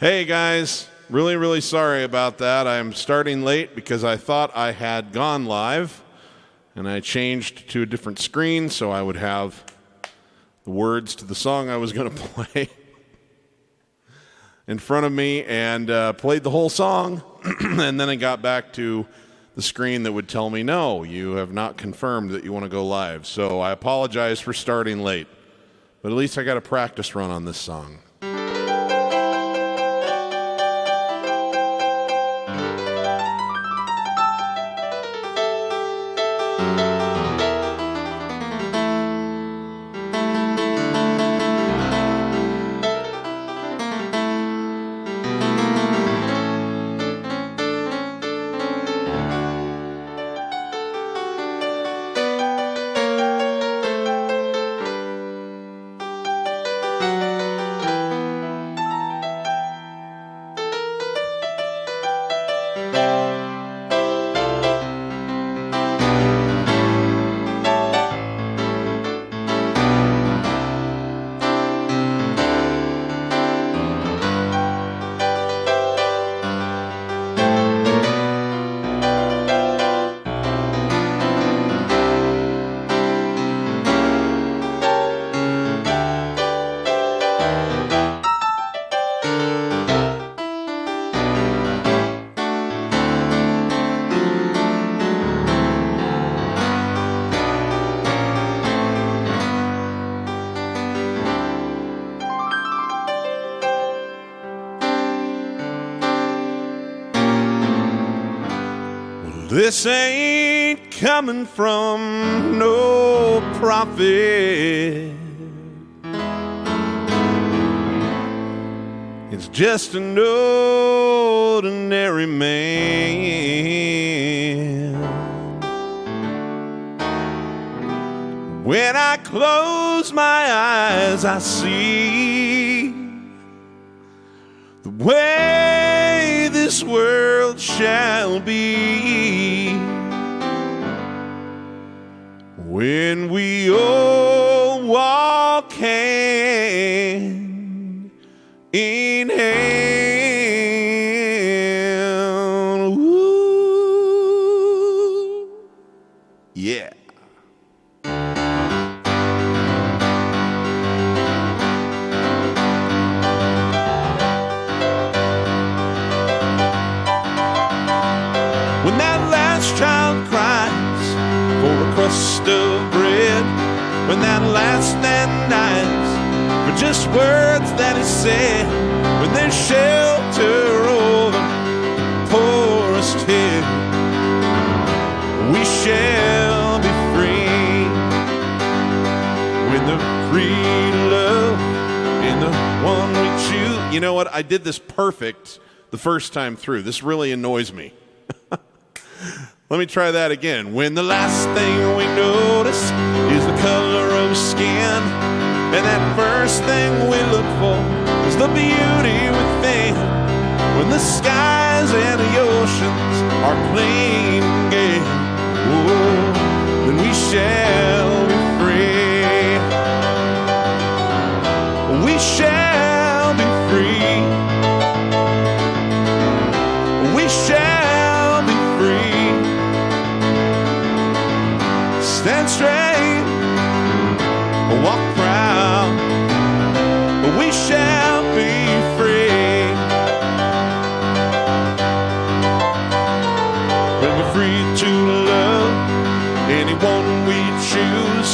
Hey guys, really sorry about that. I'm starting late because I thought I had gone live and I changed to a different screen so I would have the words to the song I was going to play in front of me, and played the whole song and then I got back to the screen that would tell me, no, you have not confirmed that you want to go live. So I apologize for starting late, but at least I got a practice run on this song. This ain't coming from no prophet. It's just an ordinary man. When I close my eyes, I see the way this world shall be when we all walk hand in hand. Ooh, yeah. When that last child cries for a crust of bread, when that last man dies for just words that he said, when there's shelter over the poorest head, we shall be free. When the free to love and the one we choose. You know what? I did this perfect the first time through. This really annoys me. Let me try that again. When the last thing we notice is the color of skin, and that first thing we look for is the beauty within. When the skies and the oceans are clean again, oh, then we shall be free. We shall be free. We shall be free. Stand straight, walk proud, we shall be free. When we're free to love anyone we choose,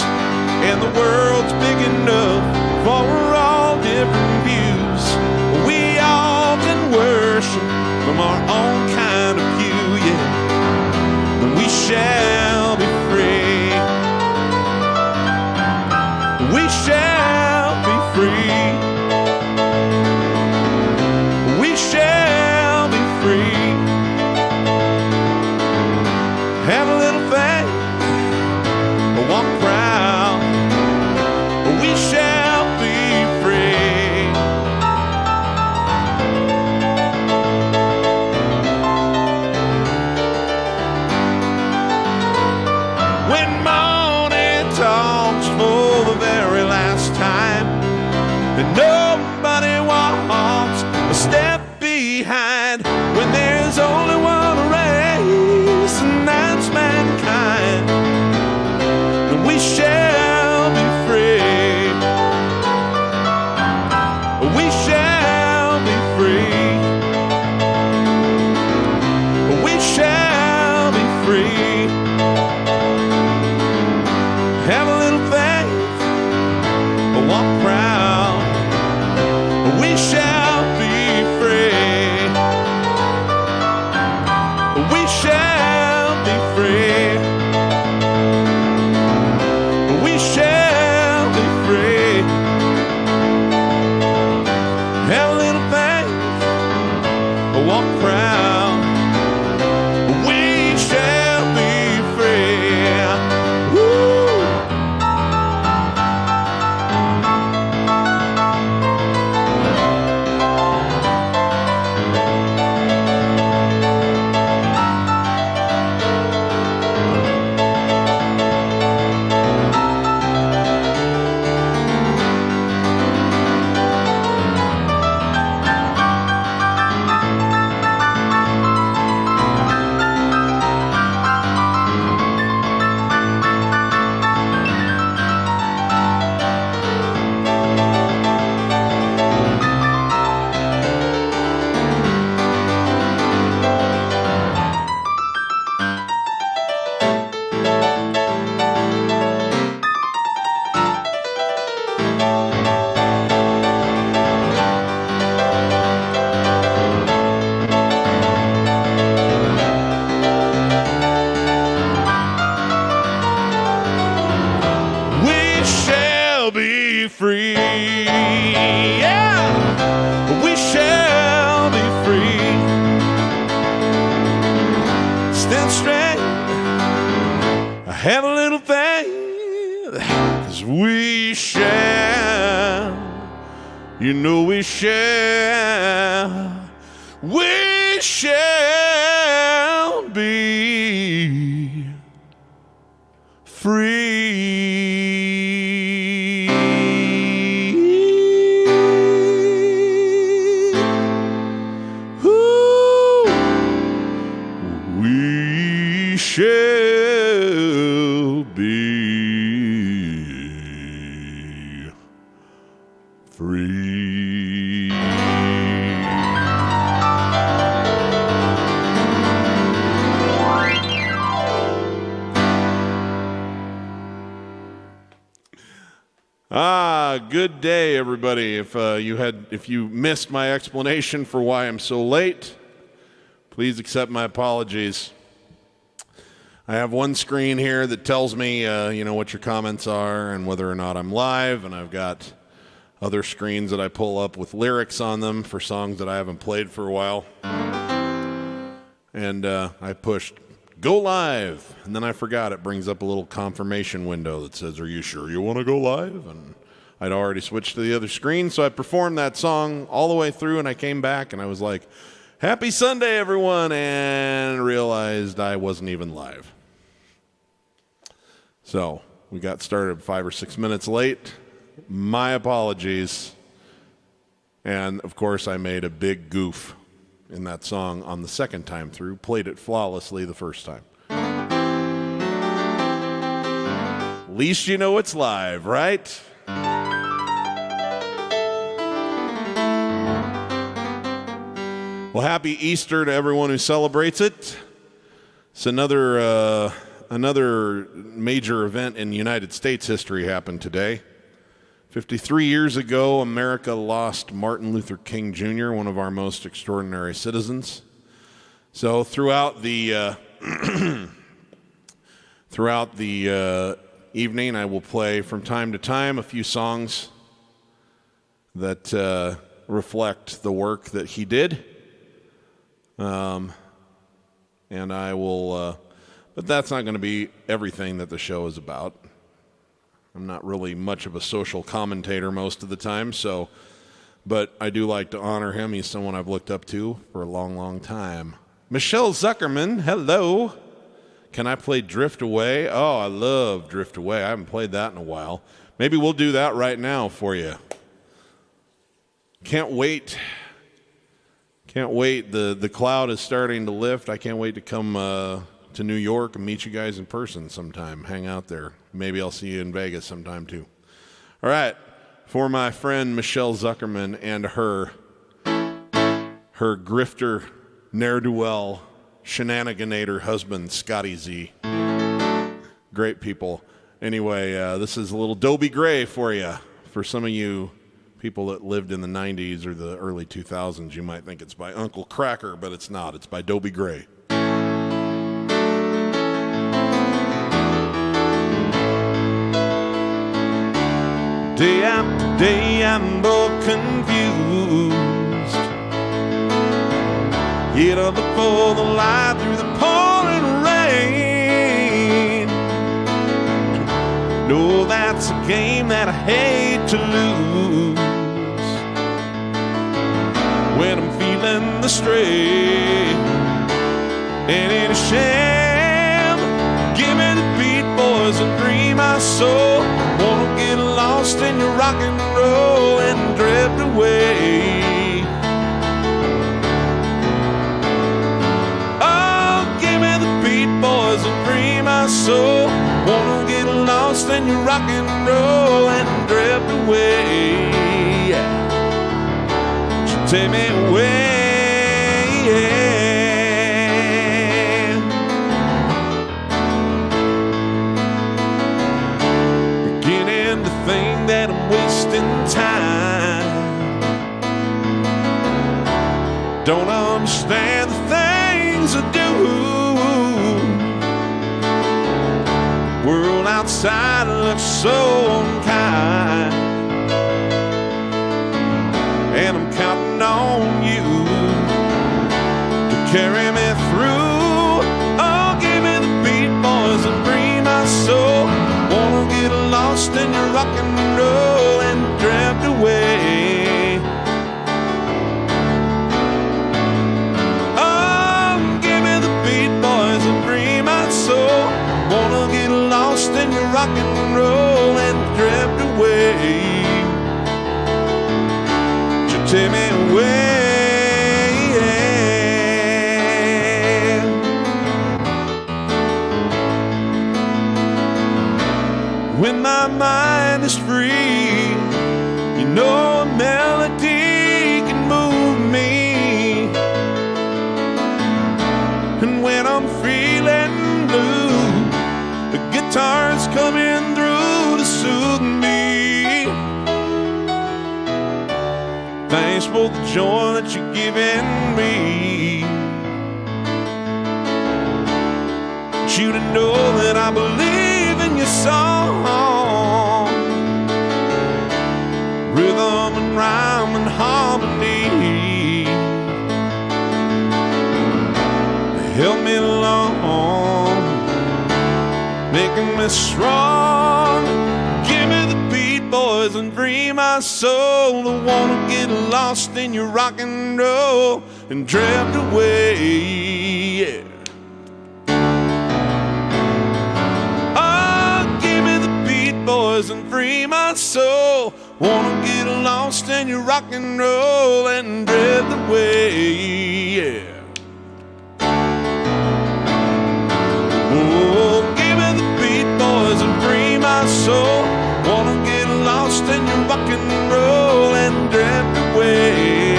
and the world's big enough for all different views, we all can worship from our own kind of pew, yeah. We shall be free. We shall be free. We shall be free. Have a little faith, walk proud. We shall be free. When morning talks for the very last time, and nobody walks a step behind when there's only one race, and that's mankind. And we shall be free. We shall be free. We shall be free. Have a little faith, walk proud. We shall be free. We shall be free. We shall be free. Have a little faith, walk proud. We shall be free. Woo! Be free, yeah, we shall be free. Stand straight, have a little faith, 'cause we shall, you know we shall be free. We shall be free. Good day, everybody. If you missed my explanation for why I'm so late, please accept my apologies. I have one screen here that tells me, what your comments are and whether or not I'm live, and I've got other screens that I pull up with lyrics on them for songs that I haven't played for a while. And I pushed go live, and then I forgot it brings up a little confirmation window that says, are you sure you want to go live? And I'd already switched to the other screen, so I performed that song all the way through, and I came back, and I was like, happy Sunday, everyone, and realized I wasn't even live. So we got started 5 or 6 minutes late. My apologies. And, of course, I made a big goof in that song on the second time through, played it flawlessly the first time. At least you know it's live, right? Well, happy Easter to everyone who celebrates it. It's another major event in United States history happened today. 53 years ago, America lost Martin Luther King Jr., one of our most extraordinary citizens. So throughout the evening, I will play from time to time a few songs that reflect the work that he did. And I will, but that's not going to be everything that the show is about. I'm not really much of a social commentator most of the time, but I do like to honor him. He's someone I've looked up to for a long, long time. Michelle Zuckerman, hello. Can I play Drift Away? Oh, I love Drift Away. I haven't played that in a while. Maybe we'll do that right now for you. Can't wait Can't wait. The cloud is starting to lift. I can't wait to come to New York and meet you guys in person sometime. Hang out there. Maybe I'll see you in Vegas sometime too. All right. For my friend Michelle Zuckerman and her grifter, ne'er-do-well, shenaniganator husband, Scotty Z. Great people. Anyway, this is a little Dobie Gray for you. For some of you people that lived in the 90s or the early 2000s, you might think it's by Uncle Cracker, but it's not. It's by Dobie Gray. Day after day I'm more confused. Yet I look for the light through the pouring rain. No, that's a game that I hate to lose. When I'm feeling the strain, ain't it a shame? Give me the beat, boys, and free my soul. Wanna get lost in your rock and roll and drift away. Oh, give me the beat, boys, and free my soul. Wanna get lost in your rock and roll and drift away. Take me away, beginning to think that I'm wasting time. Don't understand the things I do. The world outside looks so unkind, and I'm counting on you to carry me through. Oh, give me the beat, boys, and free my soul. Wanna get lost in your rock and roll and drift away. Oh, give me the beat, boys, and free my soul. Wanna get lost in your rock and roll and drift away. Take me away, when my mind is free. You know a melody can move me, and when I'm feeling blue, the guitar's coming through to soothe me. Thanks for the joy that you're giving me. Want you to know that I believe in your song. Rhythm and rhyme and harmony help me along, making me strong. Give me the beat, boys, and free my soul. I wanna get lost in your rock and roll and drift away, yeah. Oh, give me the beat, boys, and free my soul. Wanna get lost in your rock and roll and drift away, yeah. Oh, give me the beat, boys, and free my soul. Wanna get lost in your rock and roll and drift away.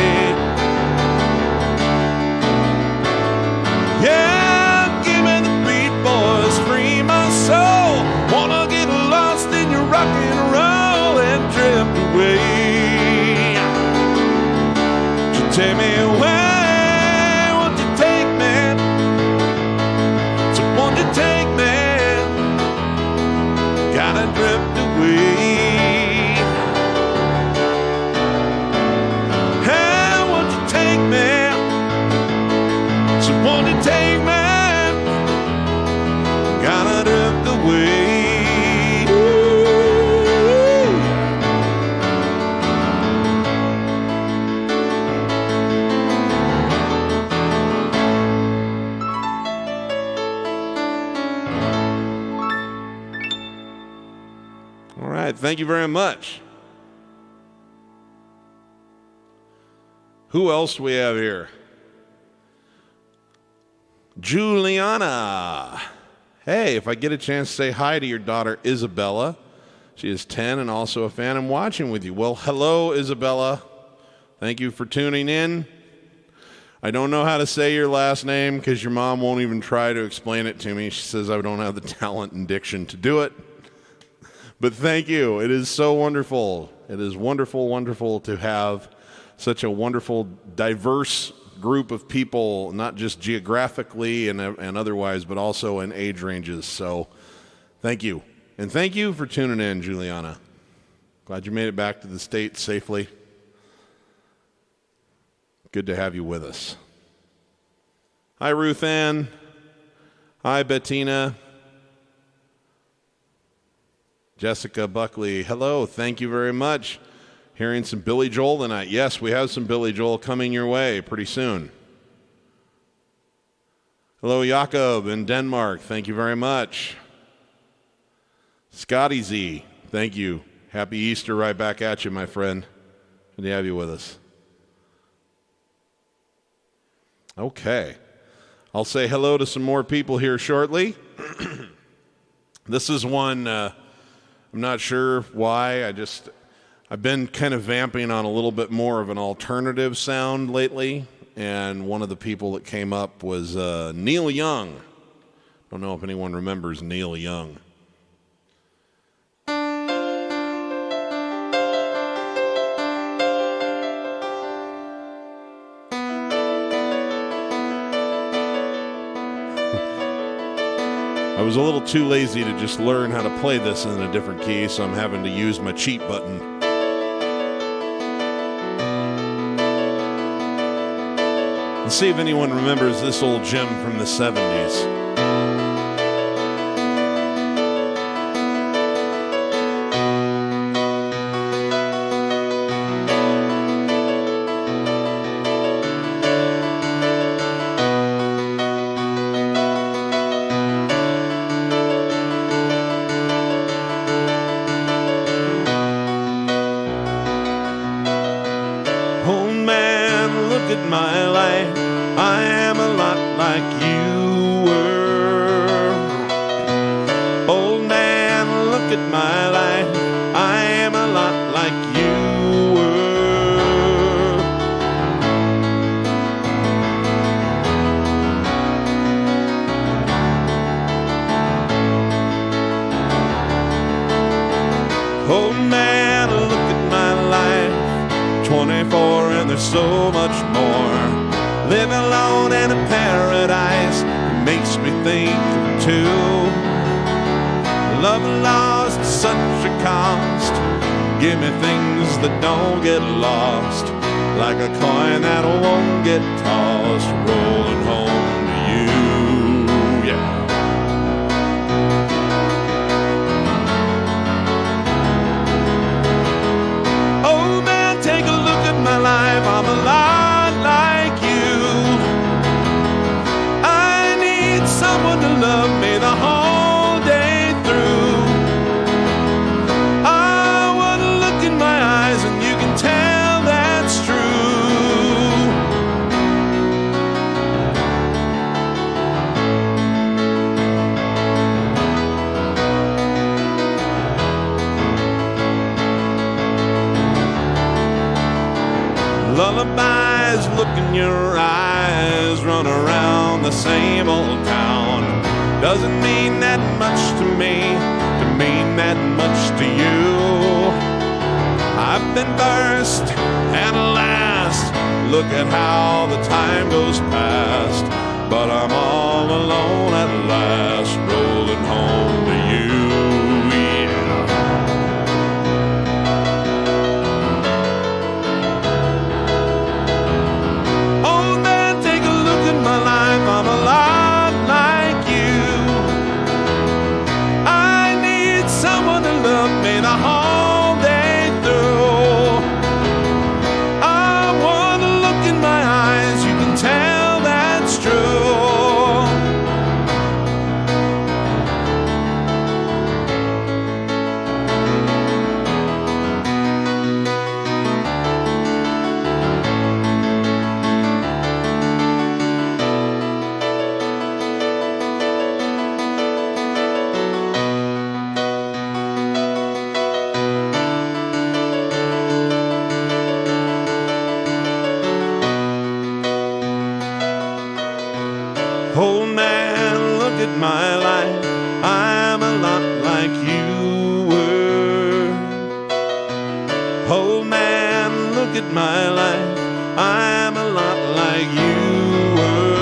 Yeah, give me the beat, boys, free my soul. Wanna get lost in your rock and roll and drift away. So take me away, won't you take me? So won't you take me? Gotta drift away. Hey, won't you take me? So won't you take me? Gotta drift away. All right, thank you very much. Who else do we have here? Juliana. Hey, if I get a chance to say hi to your daughter, Isabella. She is 10 and also a fan. I'm watching with you. Well, hello, Isabella. Thank you for tuning in. I don't know how to say your last name because your mom won't even try to explain it to me. She says I don't have the talent and diction to do it. But thank you. It is so wonderful. It is wonderful, wonderful to have such a wonderful, diverse group of people, not just geographically and otherwise, but also in age ranges. So thank you. And thank you for tuning in, Juliana. Glad you made it back to the States safely. Good to have you with us. Hi, Ruth Ann. Hi, Bettina. Jessica Buckley. Hello. Thank you very much. Hearing some Billy Joel tonight. Yes, we have some Billy Joel coming your way pretty soon. Hello, Jakob in Denmark. Thank you very much. Scotty Z. Thank you. Happy Easter right back at you, my friend. Good to have you with us. Okay. I'll say hello to some more people here shortly. This is one, I'm not sure why. I've been kind of vamping on a little bit more of an alternative sound lately, and one of the people that came up was Neil Young. Don't know if anyone remembers Neil Young. I was a little too lazy to just learn how to play this in a different key, so I'm having to use my cheat button. Let's see if anyone remembers this old gem from the 70s. So much more. Live alone in a paradise that makes me think of two. Love lost such a cost. Give me things that don't get lost, like a coin that won't get tossed, rolling home to you. Yeah. I'm a lot like you. I need someone to love me the whole day through. I want to look in my eyes and you can tell that's true. Lullabies, look in your eyes, run around the same old town. Doesn't mean that much to me, to mean that much to you. I've been first and last, look at how the time goes past. But I'm all alone at last, rolling home to you. I'm a lot like you. I need someone to love me the whole day through. I want to look in my eyes, you can tell that's true. at my life, I'm a lot like you were.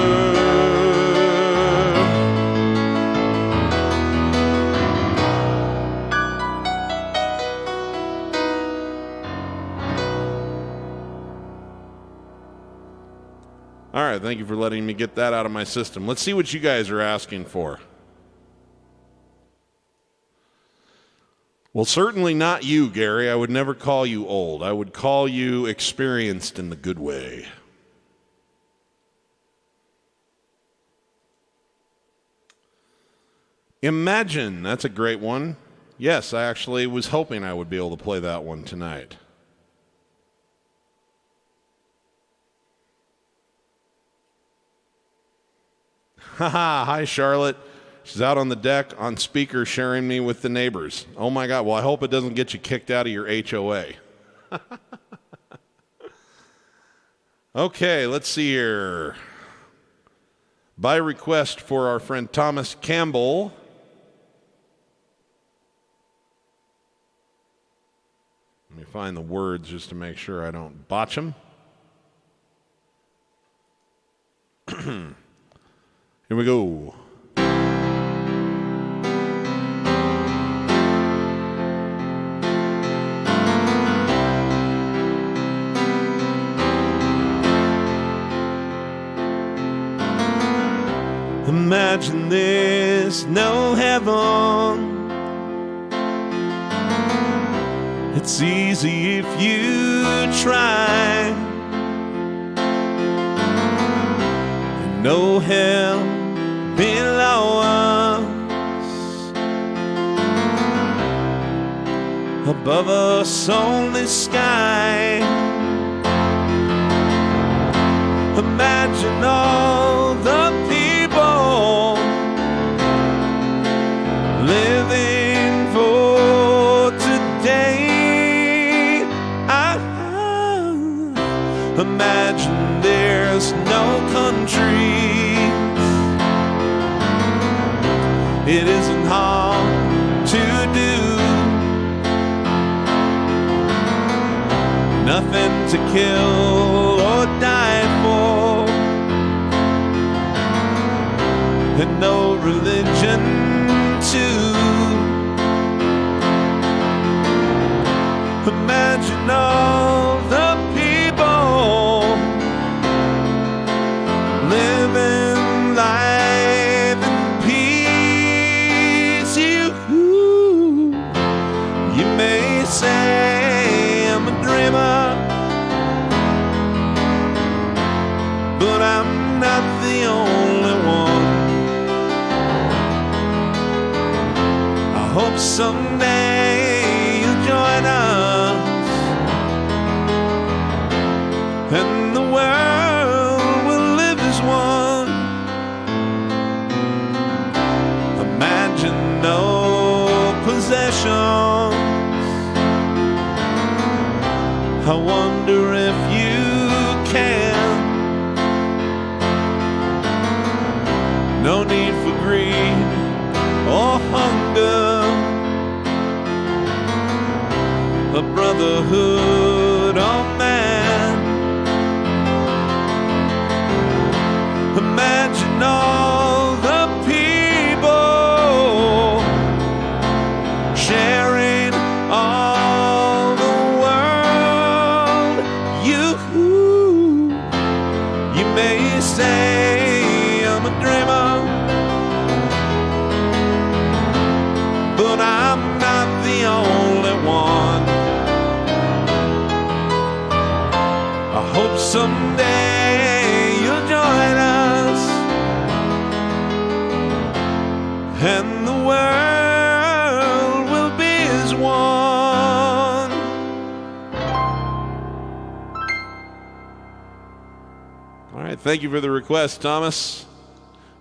All right, thank you for letting me get that out of my system. Let's see what you guys are asking for. Well, certainly not you, Gary. I would never call you old. I would call you experienced in the good way. Imagine, that's a great one. Yes, I actually was hoping I would be able to play that one tonight. Haha, hi Charlotte. She's out on the deck on speaker sharing me with the neighbors. Oh my God, well I hope it doesn't get you kicked out of your HOA. Okay, let's see here. By request for our friend Thomas Campbell. Let me find the words just to make sure I don't botch them. Here we go. Imagine there's no heaven. It's easy if you try. And no hell below us. Above us only sky. Imagine all the people living for today. Imagine there's no countries. It isn't hard to do. Nothing to kill or die for. And no religion too. Imagine all the people living life in peace. You may say I'm a dreamer, but I'm not the only one. I hope someday you'll join us and the world will live as one. Imagine no possessions. I wonder if you can. No need for greed or hunger. A brotherhood of man. Imagine all the people sharing all the world. You may say I'm a dreamer, but I'm not the only one. I hope someday you'll join us and the world will be as one. All right, thank you for the request, Thomas.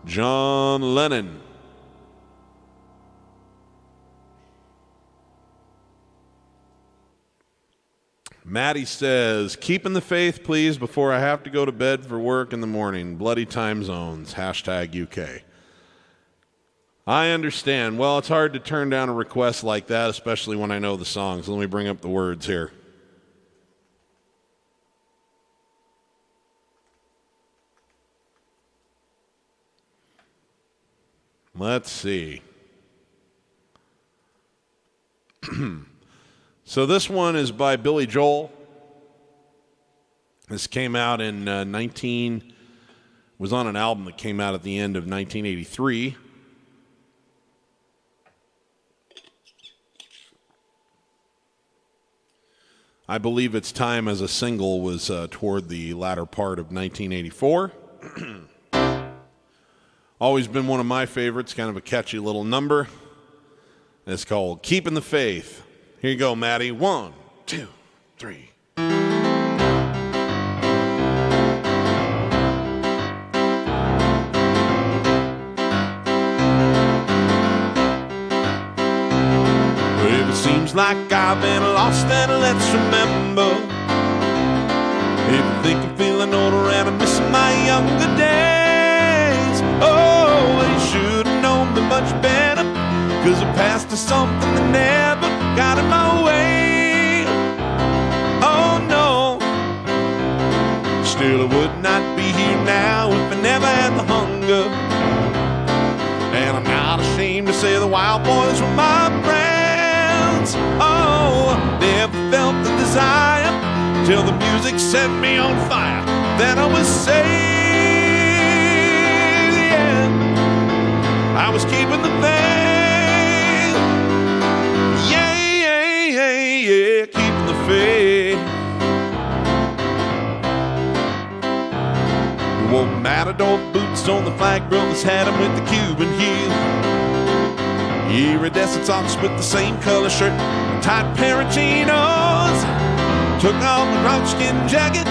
John Lennon. Maddie says, keeping the faith, please, before I have to go to bed for work in the morning. Bloody time zones. Hashtag UK. I understand. Well, it's hard to turn down a request like that, especially when I know the songs. Let me bring up the words here. Let's see. So this one is by Billy Joel. This came out in was on an album that came out at the end of 1983. I believe its time as a single was toward the latter part of 1984. Always been one of my favorites, kind of a catchy little number. It's called Keeping the Faith. Here you go, Maddie. 1, 2, 3. If it seems like I've been lost, then let's remember. If you think I'm feeling older and I'm missing my younger days, oh, well, you should have known me much better, 'cause the past is something that never got in my way. Oh no, still I would not be here now if I never had the hunger. And I'm not ashamed to say the wild boys were my friends. Oh, never felt the desire till the music set me on fire. Then I was saved, yeah. I was keeping the faith, yeah, yeah, yeah, yeah, keeping the faith. We wore matador boots on the flag brothers, had them with the Cuban heel. Iridescent socks with the same color shirt, tight pair of chinos. Took off my rockskin jacket,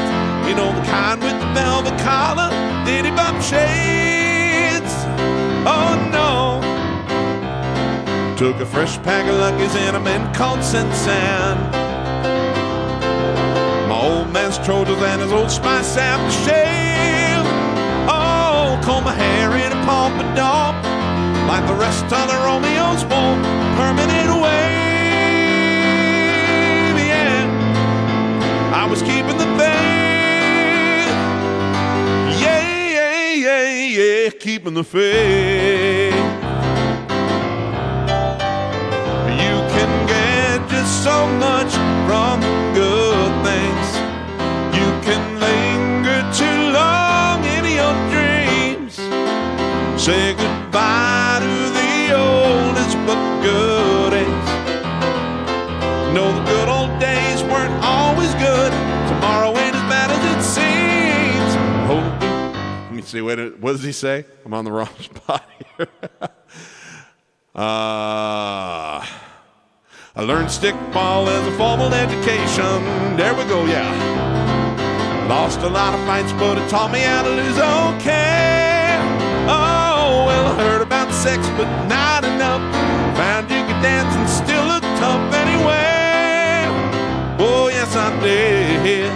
you know, the kind with the velvet collar, diddy bop shades. Oh no. Took a fresh pack of Luckies and a man called Sensan. My old man's Trojans and his old Spice aftershave. Oh, comb my hair in a pompadour, like the rest of the Romeos wore permanent wave, yeah. I was keeping the faith, yeah, yeah, yeah, yeah, keeping the faith. You can get just so much from good things. You can linger too long in your dreams. Say goodbye to the oldest but good days. No, the good old days weren't always good. Tomorrow ain't as bad as it seems. Oh, let me see. What does he say? I'm on the wrong spot here. I learned stickball as a formal education. There we go, yeah. Lost a lot of fights, but it taught me how to lose okay. Oh, well, I heard about sex, but not enough. Found you could dance and still look tough anyway. Oh, yes, I did.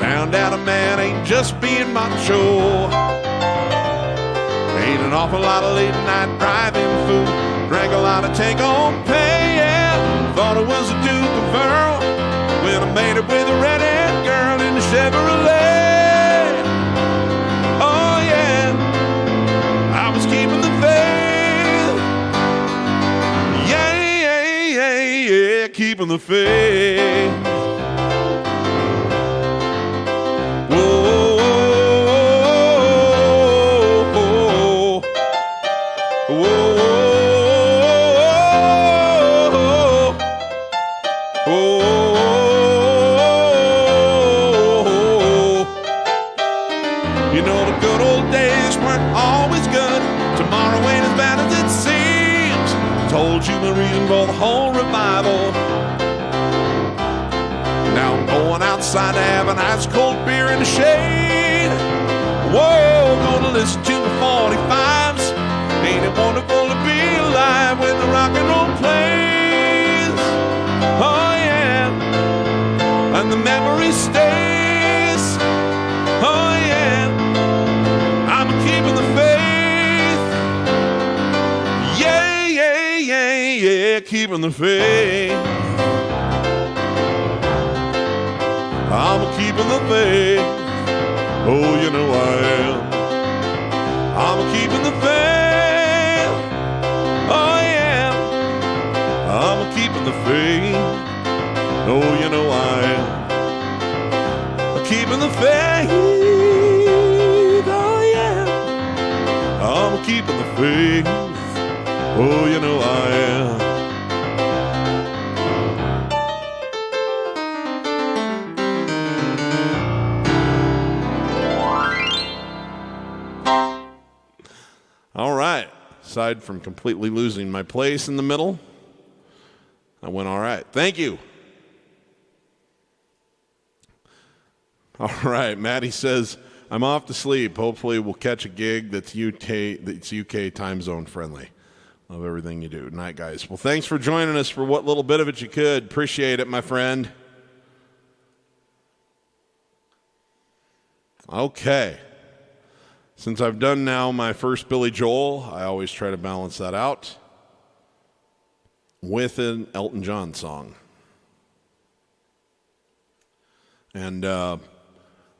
Found out a man ain't just being macho. Ain't an awful lot of late night driving food. Drank a lot of take-home pay, yeah. Thought it was a Duke of Earl when I made it with a redhead girl in the Chevrolet. Oh, yeah. I was keeping the faith. Yeah, yeah, yeah, yeah, keeping the faith. Human reason for the whole revival. Now I'm going outside to have an ice cold beer in the shade. Whoa, gonna listen to my 45s. Ain't it wonderful to be alive when the rock and roll plays? Oh yeah, and the memory stays. Oh yeah, I'm keeping the faith. Yeah, keeping the faith. I'm keeping the faith. Oh, you know I am. I'm keeping the faith. keeping the faith. Oh, you know I am. I'm keeping the faith. Oh, yeah. I'm keeping the faith. Oh, you know I am. All right. Aside from completely losing my place in the middle, I went all right. Thank you. All right. Maddie says, I'm off to sleep. Hopefully we'll catch a gig that's UK time zone friendly. Love everything you do. Night, guys. Well, thanks for joining us for what little bit of it you could. Appreciate it, my friend. Okay. Since I've done now my first Billy Joel, I always try to balance that out with an Elton John song. And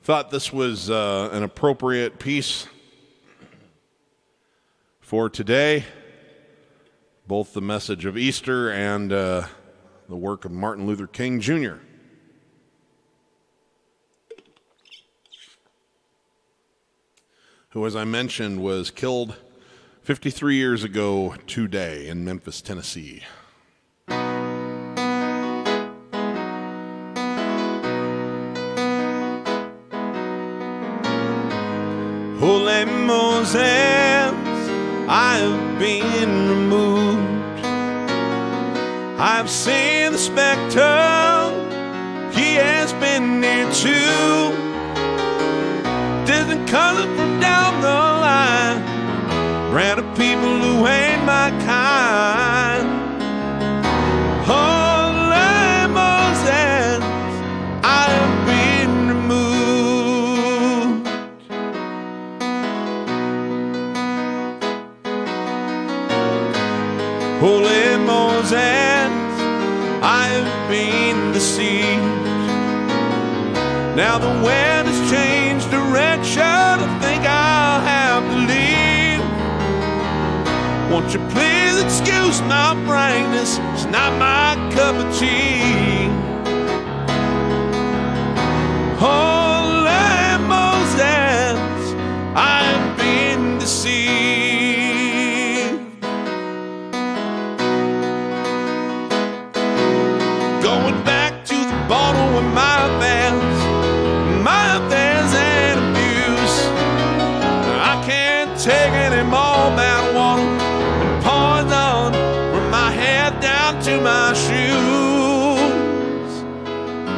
thought this was an appropriate piece for today, both the message of Easter and the work of Martin Luther King Jr. Who, as I mentioned, was killed 53 years ago today in Memphis, Tennessee. Holy Moses, I have been removed. I've seen the spectre, he has been near too. Distant color from down the line, random people who ain't my kind. Holy Moses, I have been removed. Holy Moses, I have been deceived. Now the wind has changed direction, I think I'll have to leave. Won't you please excuse my frankness, it's not my cup of tea. Holy Moses, I have been deceived. Going back to the bottle with my affairs and abuse. I can't take any more bad water and poison from my head down to my shoes.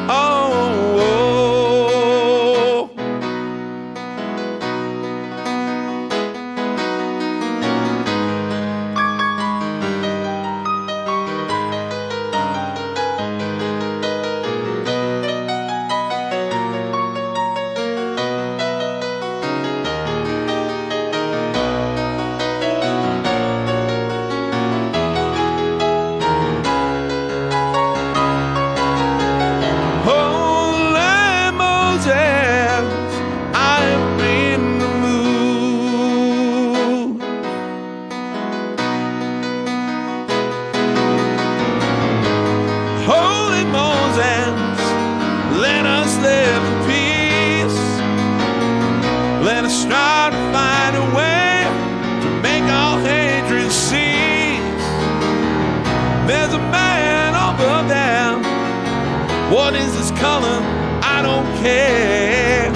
Oh, what is his color? I don't care.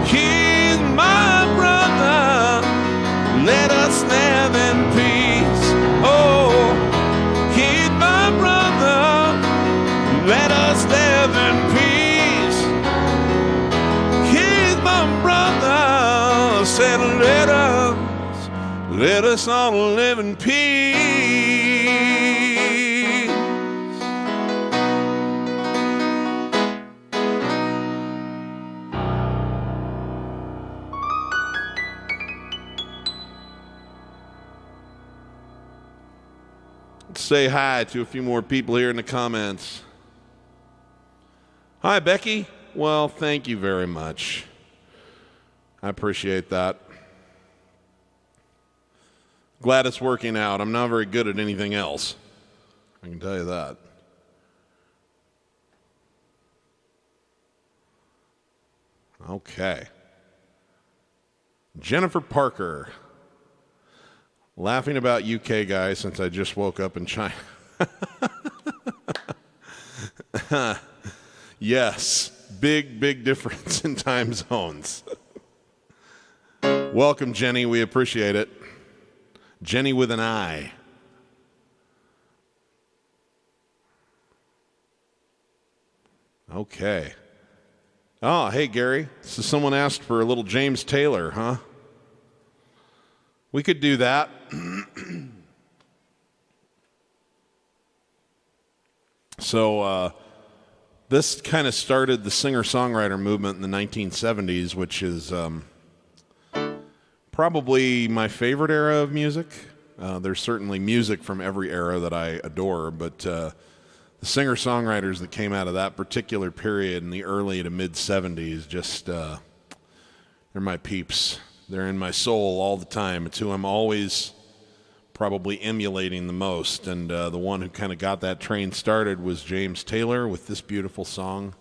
He's my brother. Let us live in peace. Oh, he's my brother. Let us live in peace. He's my brother. Said let us all live in peace. Say hi to a few more people here in the comments. Hi, Becky. Well, thank you very much. I appreciate that. Glad it's working out. I'm not very good at anything else. I can tell you that. Okay. Jennifer Parker. Laughing about UK guy since I just woke up in China. Yes, big difference in time zones. Welcome, Jenny. We appreciate it. Jenny with an I. Okay. Oh, hey, Gary. So someone asked for a little James Taylor, huh? We could do that. So this kind of started the singer-songwriter movement in the 1970s, which is probably my favorite era of music. There's certainly music from every era that I adore, but the singer-songwriters that came out of that particular period in the early to mid-70s, just, they're my peeps. They're in my soul all the time. It's who I'm always probably emulating the most, and the one who kind of got that train started was James Taylor with this beautiful song.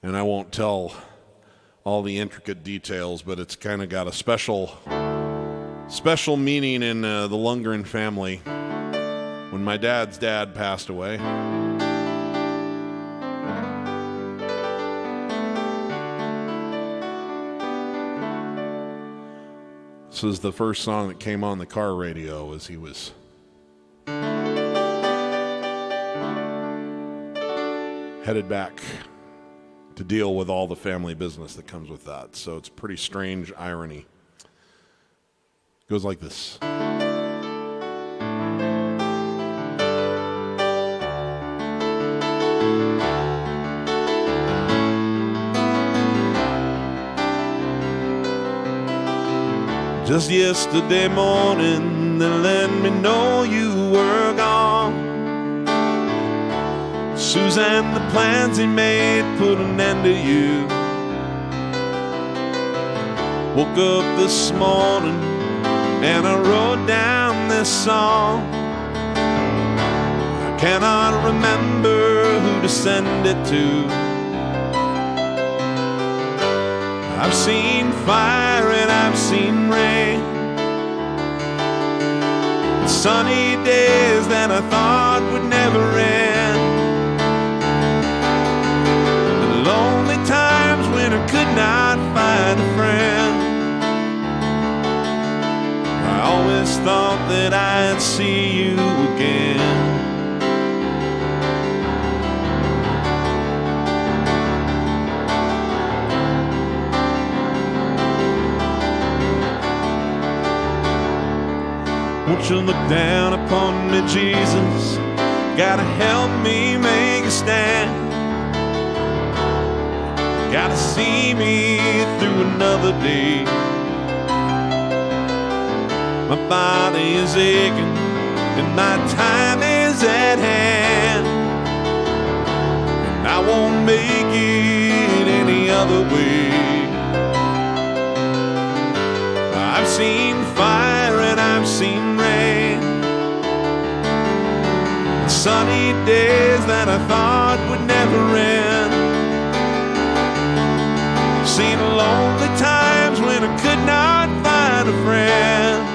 And I won't tell all the intricate details, but it's kind of got a special meaning in the Lungrin family when my dad's dad passed away. This is the first song that came on the car radio as he was headed back to deal with all the family business that comes with that. So it's pretty strange irony. It goes like this. Just yesterday morning, they let me know you were gone. Suzanne, the plans he made put an end to you. Woke up this morning and I wrote down this song. I cannot remember who to send it to. I've seen fire and I've seen rain, sunny days that I thought would never end, and lonely times when I could not find a friend. I always thought that I'd see you again. Won't you look down upon me, Jesus? Gotta help me make a stand. Gotta see me through another day. My body is aching and my time is at hand, and I won't make it any other way. I've seen fire and I've seen rain, sunny days that I thought would never end. Seen lonely times when I could not find a friend,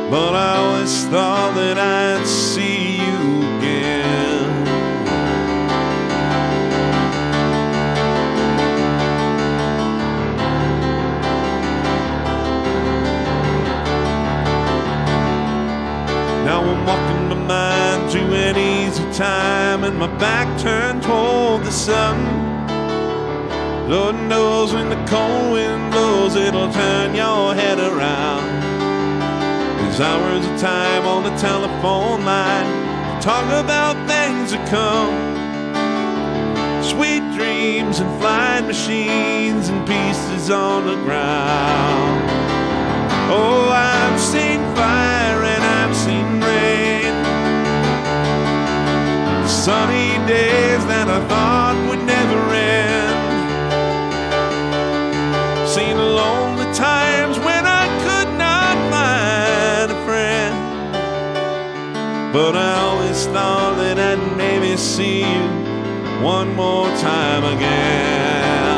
but I always thought that I'd see you again. Now I'm walking my mind to an easy time, and my back turned toward the sun. Lord knows when the cold wind blows, it'll turn your head around. There's hours of time on the telephone line, talk about things to come, sweet dreams and flying machines and pieces on the ground. Oh, I've seen fire and I've seen rain, sunny days that I thought would never end. Seen lonely times when I could not find a friend, one more time again.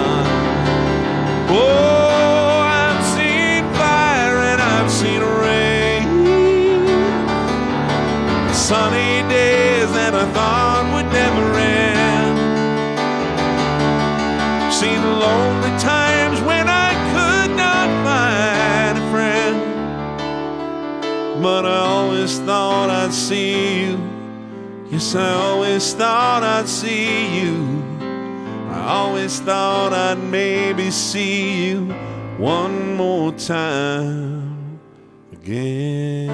Oh, I've seen fire and I've seen rain, sunny days that I thought would never end. Seen lonely times when I could not find a friend, but I always thought I'd see you. Yes, I always thought I'd see you. I always thought I'd maybe see you one more time again.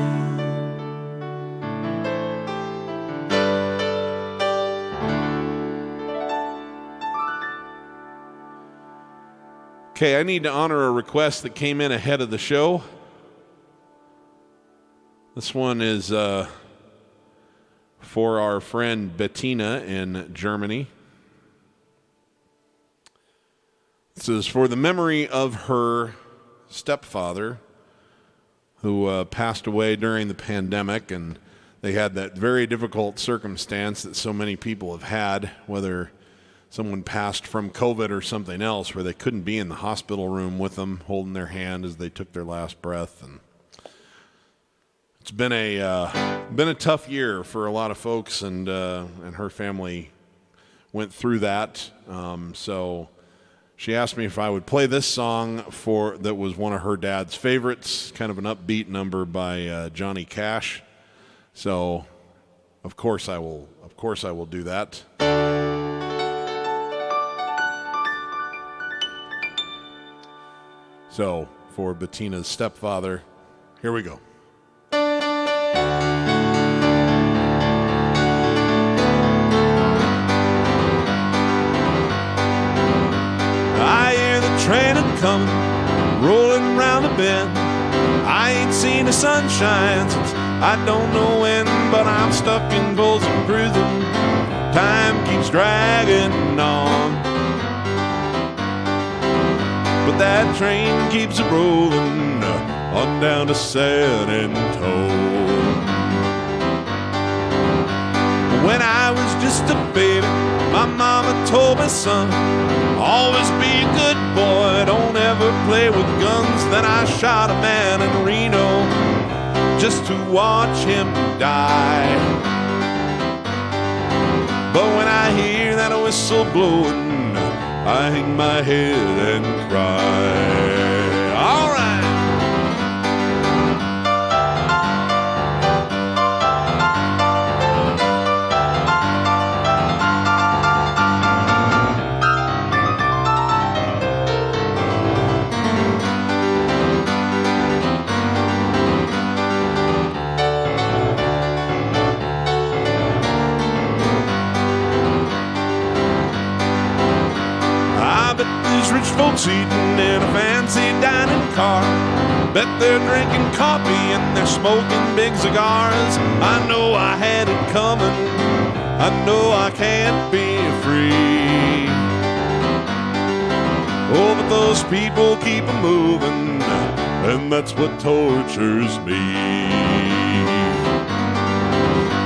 Okay, I need to honor a request that came in ahead of the show. This one is for our friend Bettina in Germany. This is for the memory of her stepfather who passed away during the pandemic, and they had that very difficult circumstance that so many people have had, whether someone passed from COVID or something else, where they couldn't be in the hospital room with them, holding their hand as they took their last breath. And it's been a tough year for a lot of folks, and her family went through that. So she asked me if I would play this song that was one of her dad's favorites, kind of an upbeat number by Johnny Cash. So of course I will do that. So for Bettina's stepfather, here we go. I hear the train a-comin', rolling round the bend. I ain't seen the sunshine since I don't know when, but I'm stuck in Folsom Prison. Time keeps dragging on, but that train keeps a rolling on down to San Antone. When I was just a baby, my mama told me, son, always be a good boy, don't ever play with guns. Then I shot a man in Reno just to watch him die. But when I hear that whistle blowing, I hang my head and cry. All right. Rich folks eating in a fancy dining car. Bet they're drinking coffee and they're smoking big cigars. I know I had it coming, I know I can't be free. Oh, but those people keep a moving, and that's what tortures me.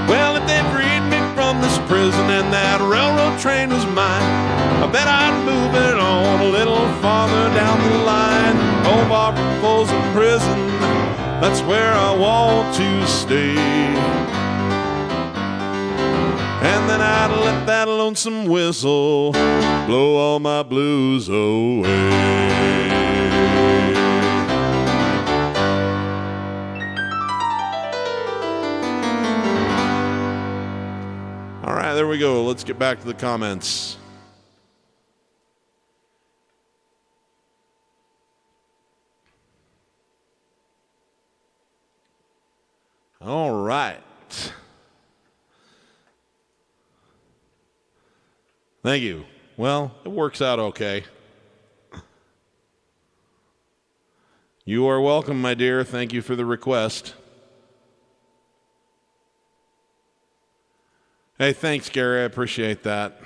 Well, if they freed me from this prison and that railroad train was mine, I bet I'd move it on a little farther down the line. Oh, far from Folsom Prison, that's where I want to stay. And then I'd let that lonesome whistle blow all my blues away. All right, there we go. Let's get back to the comments. All right. Thank you. Well, it works out okay. You are welcome, my dear. Thank you for the request. Hey, thanks, Gary. I appreciate that.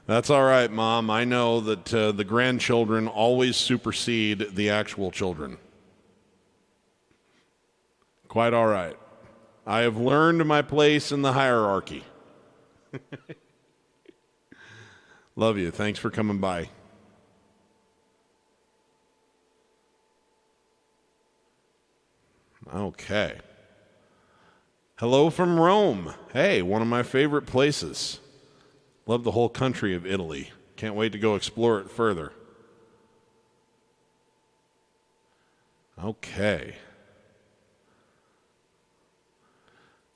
That's all right, Mom. I know that the grandchildren always supersede the actual children. Quite all right. I have learned my place in the hierarchy. Love you. Thanks for coming by. Okay. Hello from Rome. Hey, one of my favorite places. Love the whole country of Italy. Can't wait to go explore it further. Okay.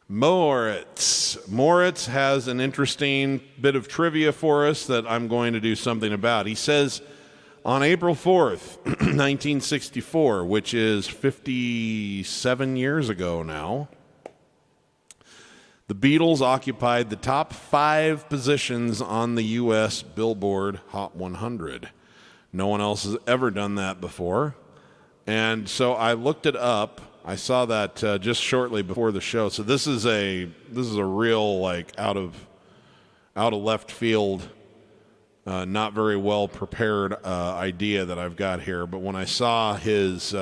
Moritz has an interesting bit of trivia for us that I'm going to do something about. He says, on April 4th, 1964, which is 57 years ago now, the Beatles occupied the top 5 positions on the U.S. Billboard Hot 100. No one else has ever done that before. And so I looked it up. I saw that just shortly before the show. So this is a real like out of left field, not very well prepared idea that I've got here. But when I saw his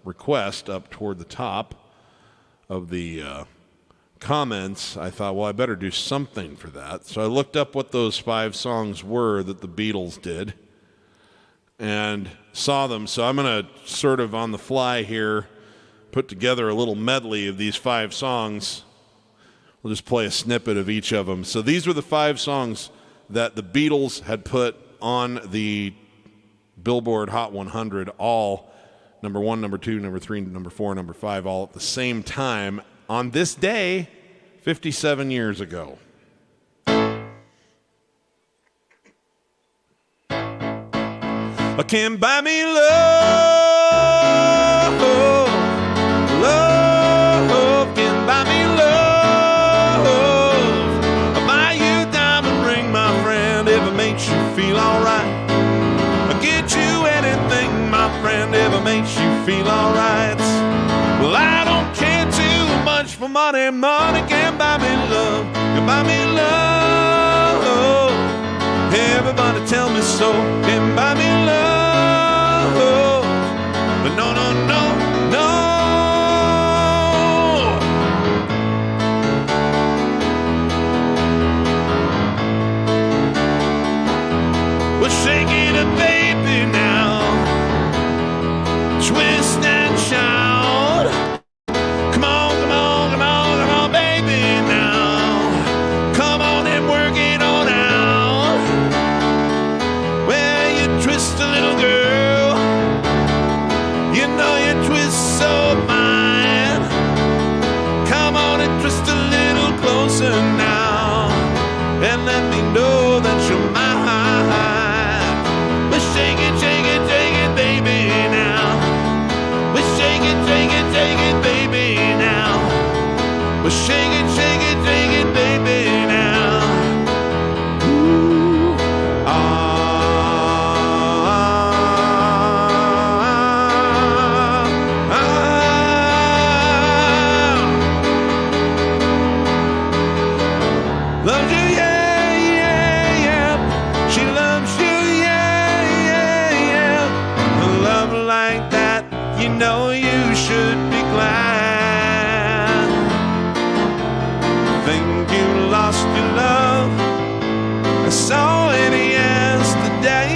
request up toward the top of the comments, I thought, well, I better do something for that. So I looked up what those 5 songs were that the Beatles did and saw them. So I'm going to sort of on the fly here put together a little medley of these 5 songs. We'll just play a snippet of each of them. So these were the 5 songs that the Beatles had put on the Billboard Hot 100, all number 1, number 2, number 3, number 4, number 5, all at the same time on this day 57 years ago. I can't buy me love, love can't buy me love. I'll buy you a diamond ring, my friend, if it makes you feel alright. I'll get you anything, my friend, if it makes you feel alright. Well, I don't care too much for money, money can't buy me love, can buy me love. Everybody tell me so, can buy me love. But no, no, no, no. We're shaking it, baby, now. Twist and shout. Come on, come on, come on, come on, baby, now. Come on and work it on out. Well, you twist a little girl. You know you twist so fine. Come on and twist a little closer now. And let me know that you're mine. But shake it, baby, now. But shake it, baby, now. But shake it, baby, now. Ooh, loves you, yeah, yeah, yeah. She loves you, yeah, yeah, yeah. A love like that, you know you should be glad. Think you lost your love. I saw it yesterday.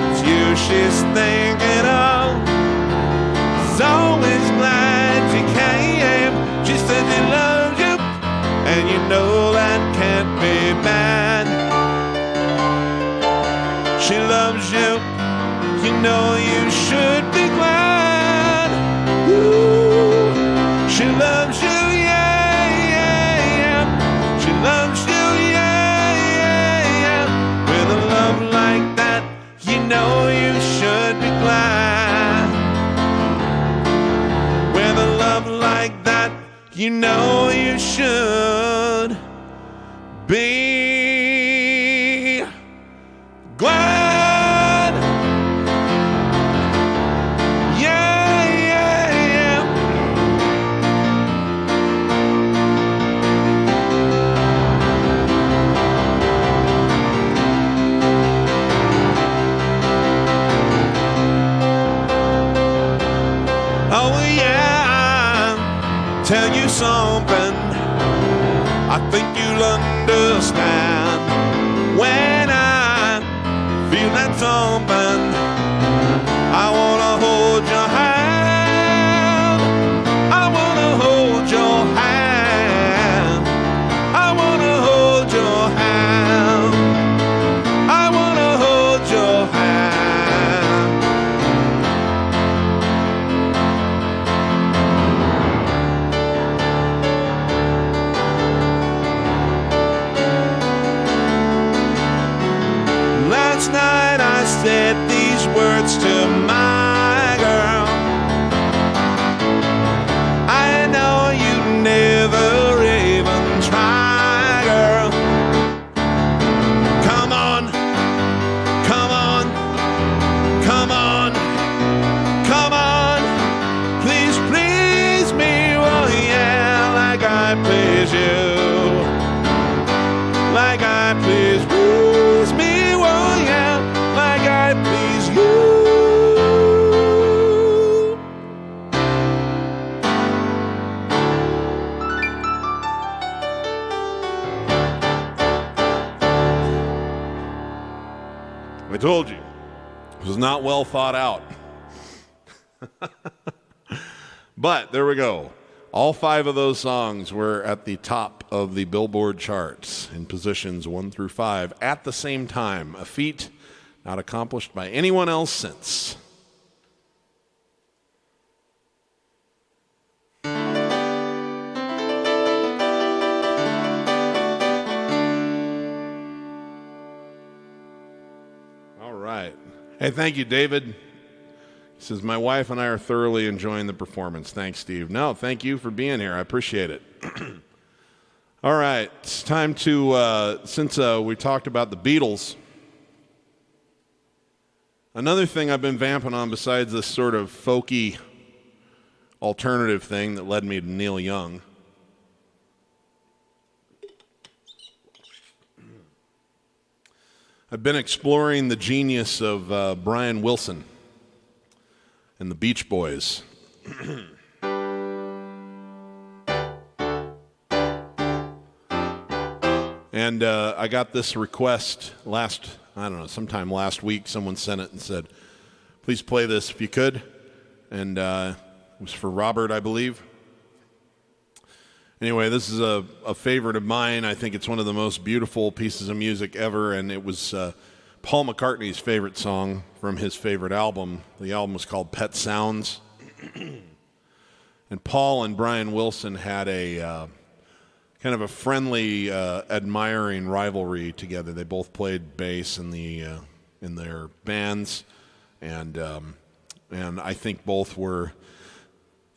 It's you she's thinking of. She's always glad she came. She said she loves you, and you know that can't be bad. She loves you, you know you should be glad. Ooh, she loves you, yeah, yeah, yeah. She loves you, yeah, yeah, yeah. With a love like that, you know you should be glad. With a love like that, you know you should be glad. Yeah, yeah, yeah. Oh yeah. tell you something I think you'll understand. When I feel that something, I wanna hold your hand. I wanna hold your hand. I wanna hold your hand. I wanna hold your hand. Last night I said these words to my girl. I know you never even try, girl. Come on, come on, come on, come on. Please, please me, oh yeah, like I please you. Like I please me, oh yeah, like I please you. I told you, it was not well thought out. But there we go. All 5 of those songs were at the top of the Billboard charts in positions 1 through 5 at the same time, a feat not accomplished by anyone else since. All right. Hey, thank you, David. He says, my wife and I are thoroughly enjoying the performance. Thanks, Steve. No, thank you for being here. I appreciate it. All right. It's time to, since we talked about the Beatles, another thing I've been vamping on besides this sort of folky alternative thing that led me to Neil Young. I've been exploring the genius of Brian Wilson and the Beach Boys. And I got this request sometime last week. Someone sent it and said, please play this if you could. And it was for Robert, I believe. Anyway, this is a favorite of mine. I think it's one of the most beautiful pieces of music ever, and it was Paul McCartney's favorite song from his favorite album. The album was called Pet Sounds. And Paul and Brian Wilson had a kind of a friendly, admiring rivalry together. They both played bass in their bands, and I think both were,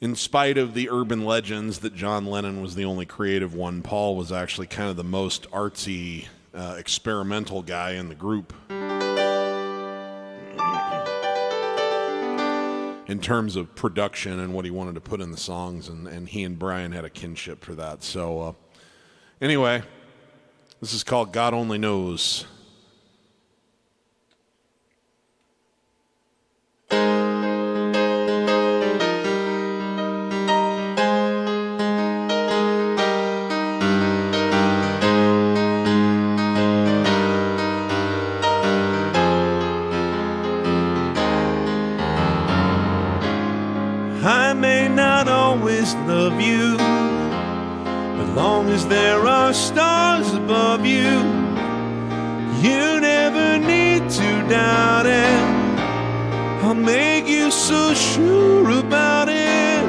in spite of the urban legends that John Lennon was the only creative one, Paul was actually kind of the most artsy, experimental guy in the group in terms of production and what he wanted to put in the songs, and he and Brian had a kinship for that. So anyway, this is called God Only Knows. I may not always love you, as long as there are stars above you. You never need to doubt it. I'll make you so sure about it.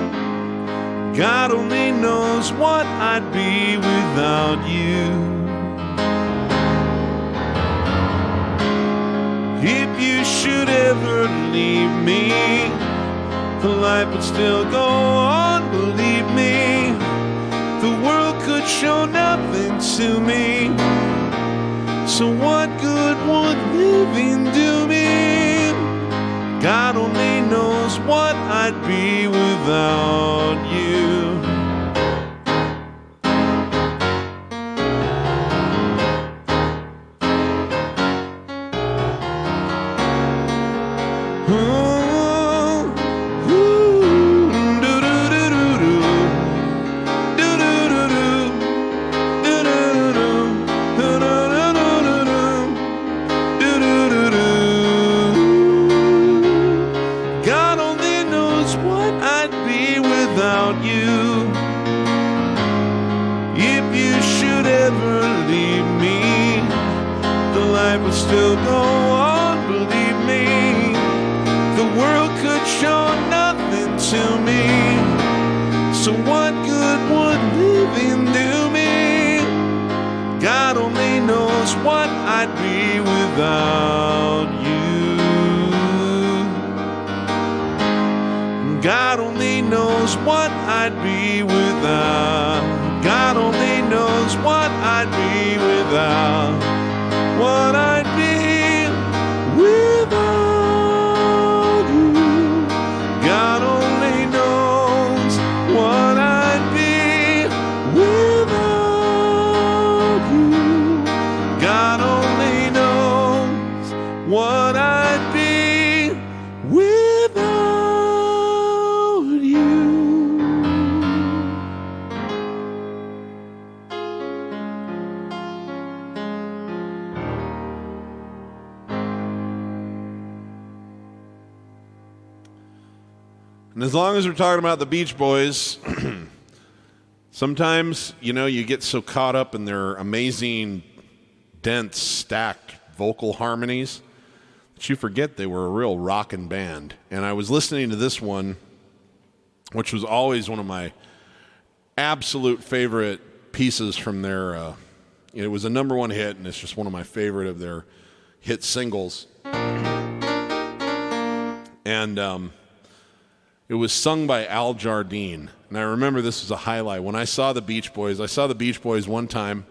God only knows what I'd be without you. If you should ever leave me, the life would still go on, believe me. The world could show nothing to me. So what good would living do me? God only knows what I'd be without you. ever leave me, the light would still go on, believe me. The world could show nothing to me, so what good would living do me? God only knows what I'd be without you. God only knows what I'd be without. God only knows what I'd be without. What I'd be without you. God only knows what I'd be without you. God only knows what I'd be without you. And as long as we're talking about the Beach Boys, sometimes, you get so caught up in their amazing, dense, stacked vocal harmonies that you forget they were a real rockin' band. And I was listening to this one, which was always one of my absolute favorite pieces from their, it was a number one hit, and it's just one of my favorite of their hit singles. And it was sung by Al Jardine. And I remember this was a highlight. When I saw the Beach Boys one time.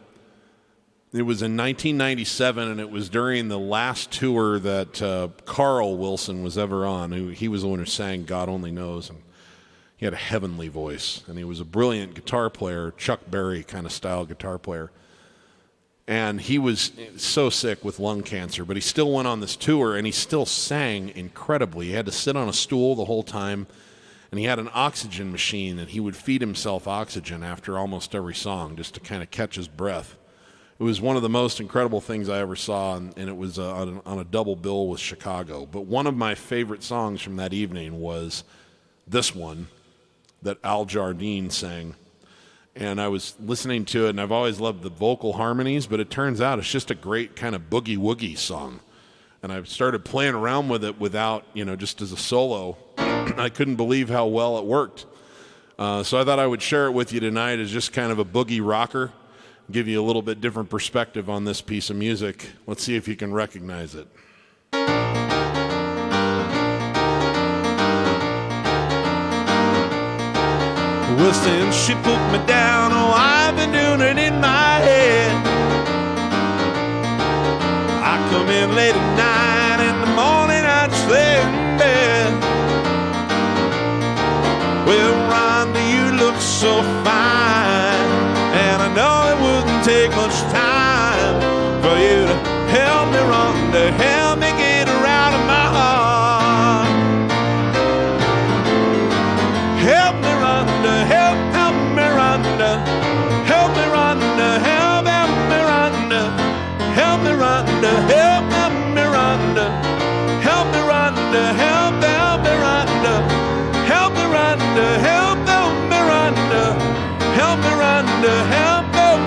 It was in 1997, and it was during the last tour that Carl Wilson was ever on. He was the one who sang God Only Knows, and he had a heavenly voice, and he was a brilliant guitar player, Chuck Berry kind of style guitar player. And he was so sick with lung cancer, but he still went on this tour, and he still sang incredibly. He had to sit on a stool the whole time, and he had an oxygen machine, and he would feed himself oxygen after almost every song just to kind of catch his breath. It was one of the most incredible things I ever saw, and it was on a double bill with Chicago. But one of my favorite songs from that evening was this one that Al Jardine sang. And I was listening to it, and I've always loved the vocal harmonies, but it turns out it's just a great kind of boogie-woogie song. And I started playing around with it without, just as a solo. I couldn't believe how well it worked. So I thought I would share it with you tonight as just kind of a boogie rocker, give you a little bit different perspective on this piece of music. Let's see if you can recognize it. Well, since she put me down, I've been doing it in my head. I come in late at night, in the morning I just lay in bed. Well, Rhonda, you look so fine, and I know it wouldn't take much time for you to help me, Rhonda, help me get her out of my heart. Help me, Rhonda, help me, Rhonda, help me, Rhonda, help me, Rhonda, help me, Rhonda, help me, Rhonda, help me, Rhonda, help me, Rhonda, help me, Rhonda, help me, Rhonda, help me, Rhonda, help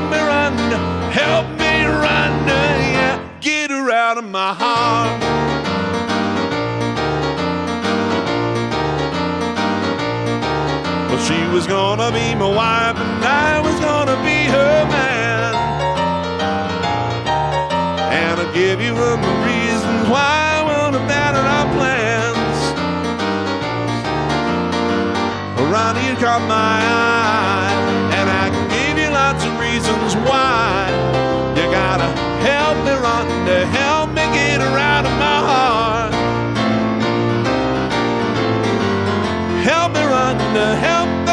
me, Rhonda, help me, Rhonda, yeah, get her out of my heart. Well, she was gonna be my wife, and I was gonna be her man. And I'll give you the reasons why I want to abandon our plans. Around you caught my eye, and I can give you lots of reasons why. You gotta help me, Rhonda, help me get her out of my heart. Help me, Rhonda, help me,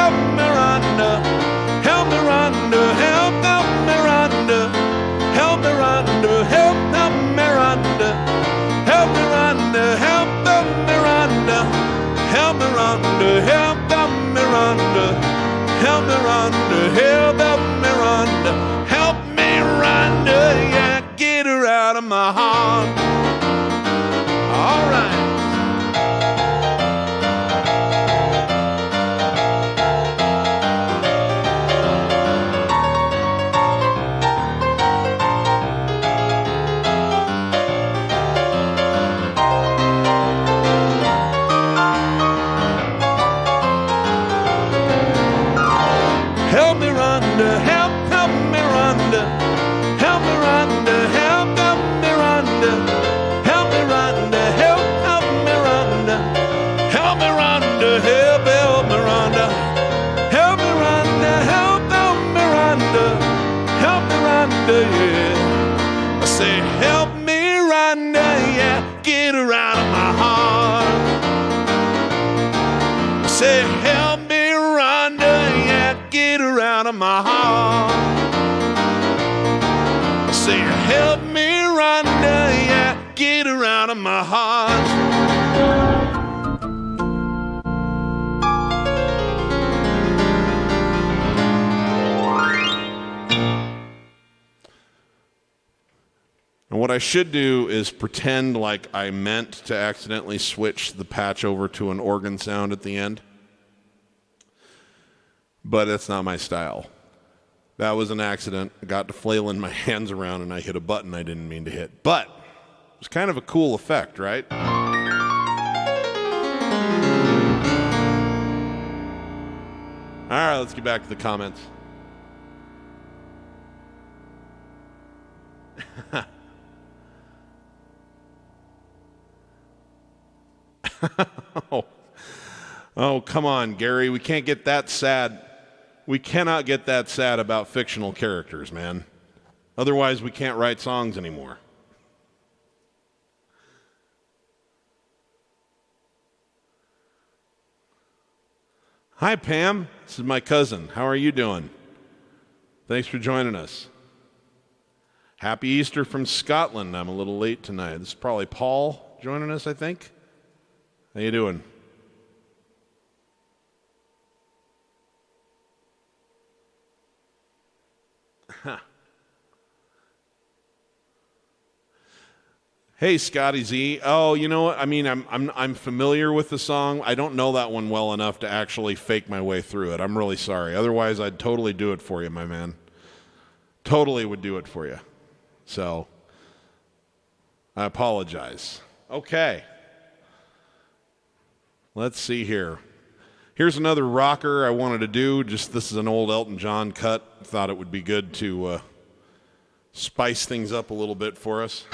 Rhonda, help me, Rhonda, help me, Rhonda, help me, Rhonda, help me, Rhonda, help me, Rhonda, help me, Rhonda, help me, Rhonda, help me, Rhonda, help me, Rhonda, help me, Rhonda, help me, Rhonda, yeah, get her out of my heart. All right. help me, Rhonda, help me, Rhonda, help me, Rhonda, help me, Rhonda, help me, Rhonda, help me, Rhonda, help me, Rhonda, help me, Rhonda, help me, Rhonda, help me, Rhonda, help me, Rhonda, yeah. I say, help me, Rhonda, yeah, get her out of my heart. I say, help me, Rhonda, yeah, get her out of my heart. I say, help me, Rhonda, yeah, get her out of my heart. And what I should do is pretend like I meant to accidentally switch the patch over to an organ sound at the end. But that's not my style. That was an accident. I got to flailing my hands around and I hit a button I didn't mean to hit. But it was kind of a cool effect, right? All right, let's get back to the comments. Oh, come on, Gary. We can't get that sad. We cannot get that sad about fictional characters, man. Otherwise, we can't write songs anymore. Hi, Pam. This is my cousin. How are you doing? Thanks for joining us. Happy Easter from Scotland. I'm a little late tonight. This is probably Paul joining us, I think. How you doing? Hey, Scotty Z. Oh, you know what? I mean, I'm familiar with the song. I don't know that one well enough to actually fake my way through it. I'm really sorry. Otherwise, I'd totally do it for you, my man. Totally would do it for you. So, I apologize. Okay. Let's see here. Here's another rocker I wanted to do. Just this is an old Elton John cut. Thought it would be good to spice things up a little bit for us.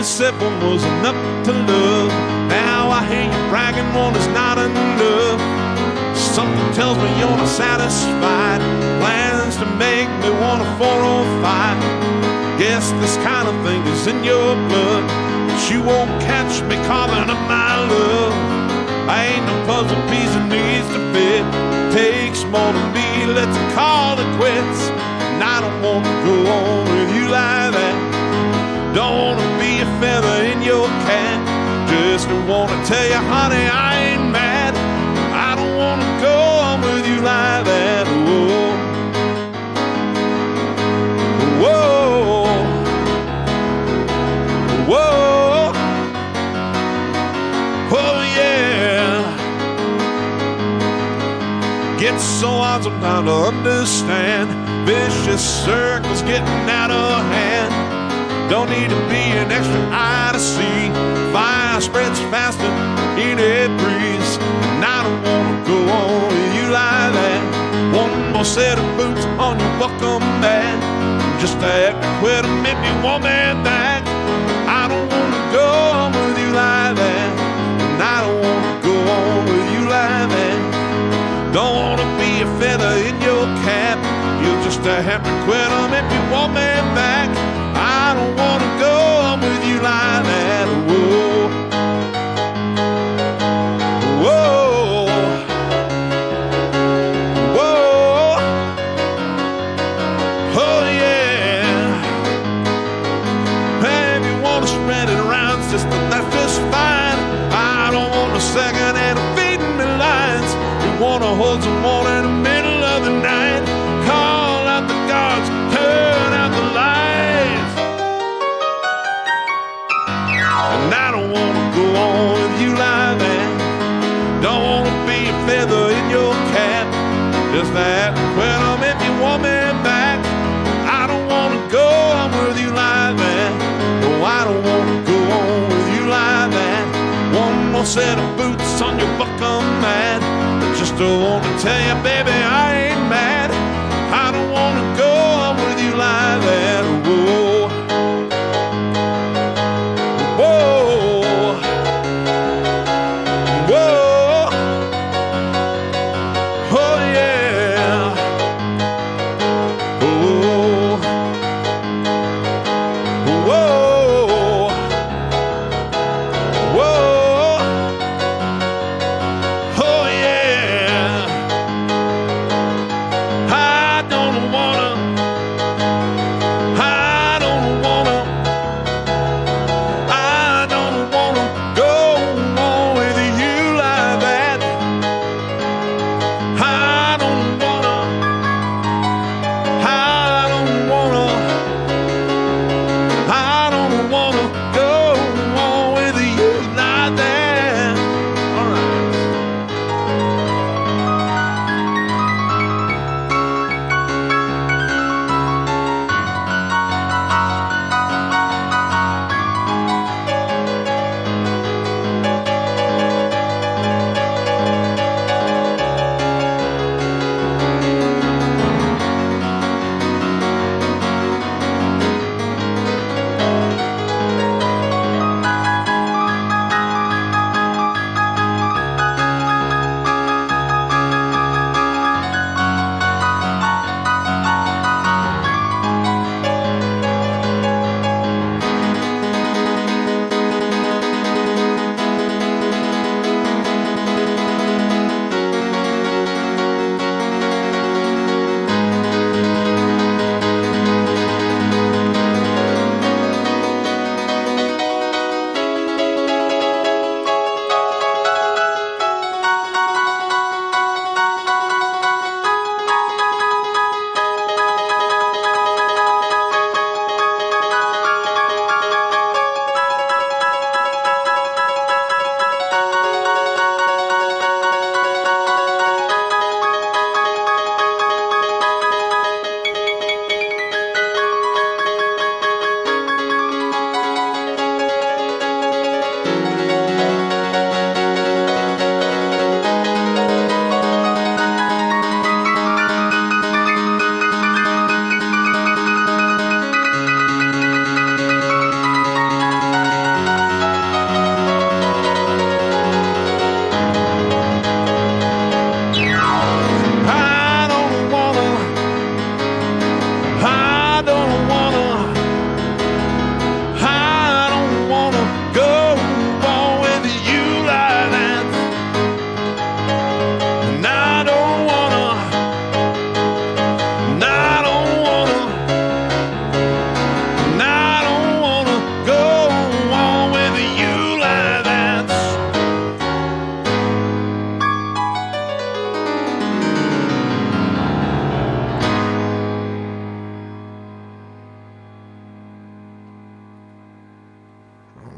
Said one was enough to love. Now I hear you bragging one is not enough. Something tells me you're not satisfied. Plans to make me want a 405. Guess this kind of thing is in your blood, but you won't catch me carving up my love. I ain't no puzzle piece that needs to fit. Takes more than me, let's call it quits. And I don't want to go on with you like that. Don't want to be a feather in your cap. Just want to tell you, honey, I ain't mad. I don't want to go on with you like that. Whoa. Whoa. Whoa. Oh, yeah. Gets so hard sometimes to understand. Vicious circles getting out of hand. Don't need to be an extra eye to see. Fire spreads faster in a breeze. And I don't want to go on with you like that. One more set of boots on your welcome mat. Just to have to quit and make me want me back. I don't want to go on with you like that. And I don't want to go on with you like that. Don't want to be a feather in your cap. You'll just have to quit and make me want me back. I don't want to go on with you like that. Whoa. Whoa. Whoa. Oh, yeah. that's just fine. I don't want a second hand feeding me lines. You wanna hold someone in the middle of the night, call out the guards, turn out the lights. And I don't wanna go on with you like that. Don't wanna be a feather in your cap. Just that, well, if you want me back, I don't wanna go on with you like that. No, I don't wanna go on with you like that. One more set of boots on your buckle, man. I just don't wanna tell you, baby, I ain't mad. I don't wanna go on with you like that. Whoa. Whoa. Whoa. Oh, yeah. Oh. Whoa. Whoa. Oh, yeah. I don't wanna go on with you like that. I don't wanna go on with you like that. All right.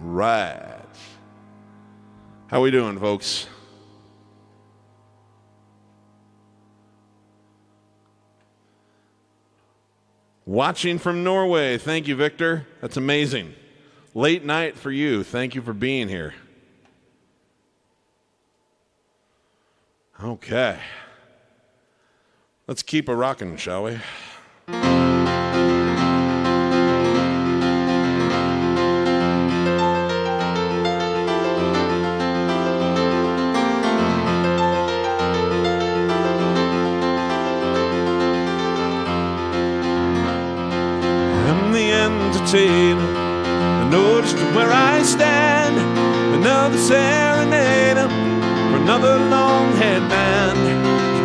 Right. How we doing, folks? Watching from Norway. Thank you, Victor. That's amazing. Late night for you. Thank you for being here. Okay. Let's keep a rockin', shall we? I noticed where I stand, another serenade for another long-haired man.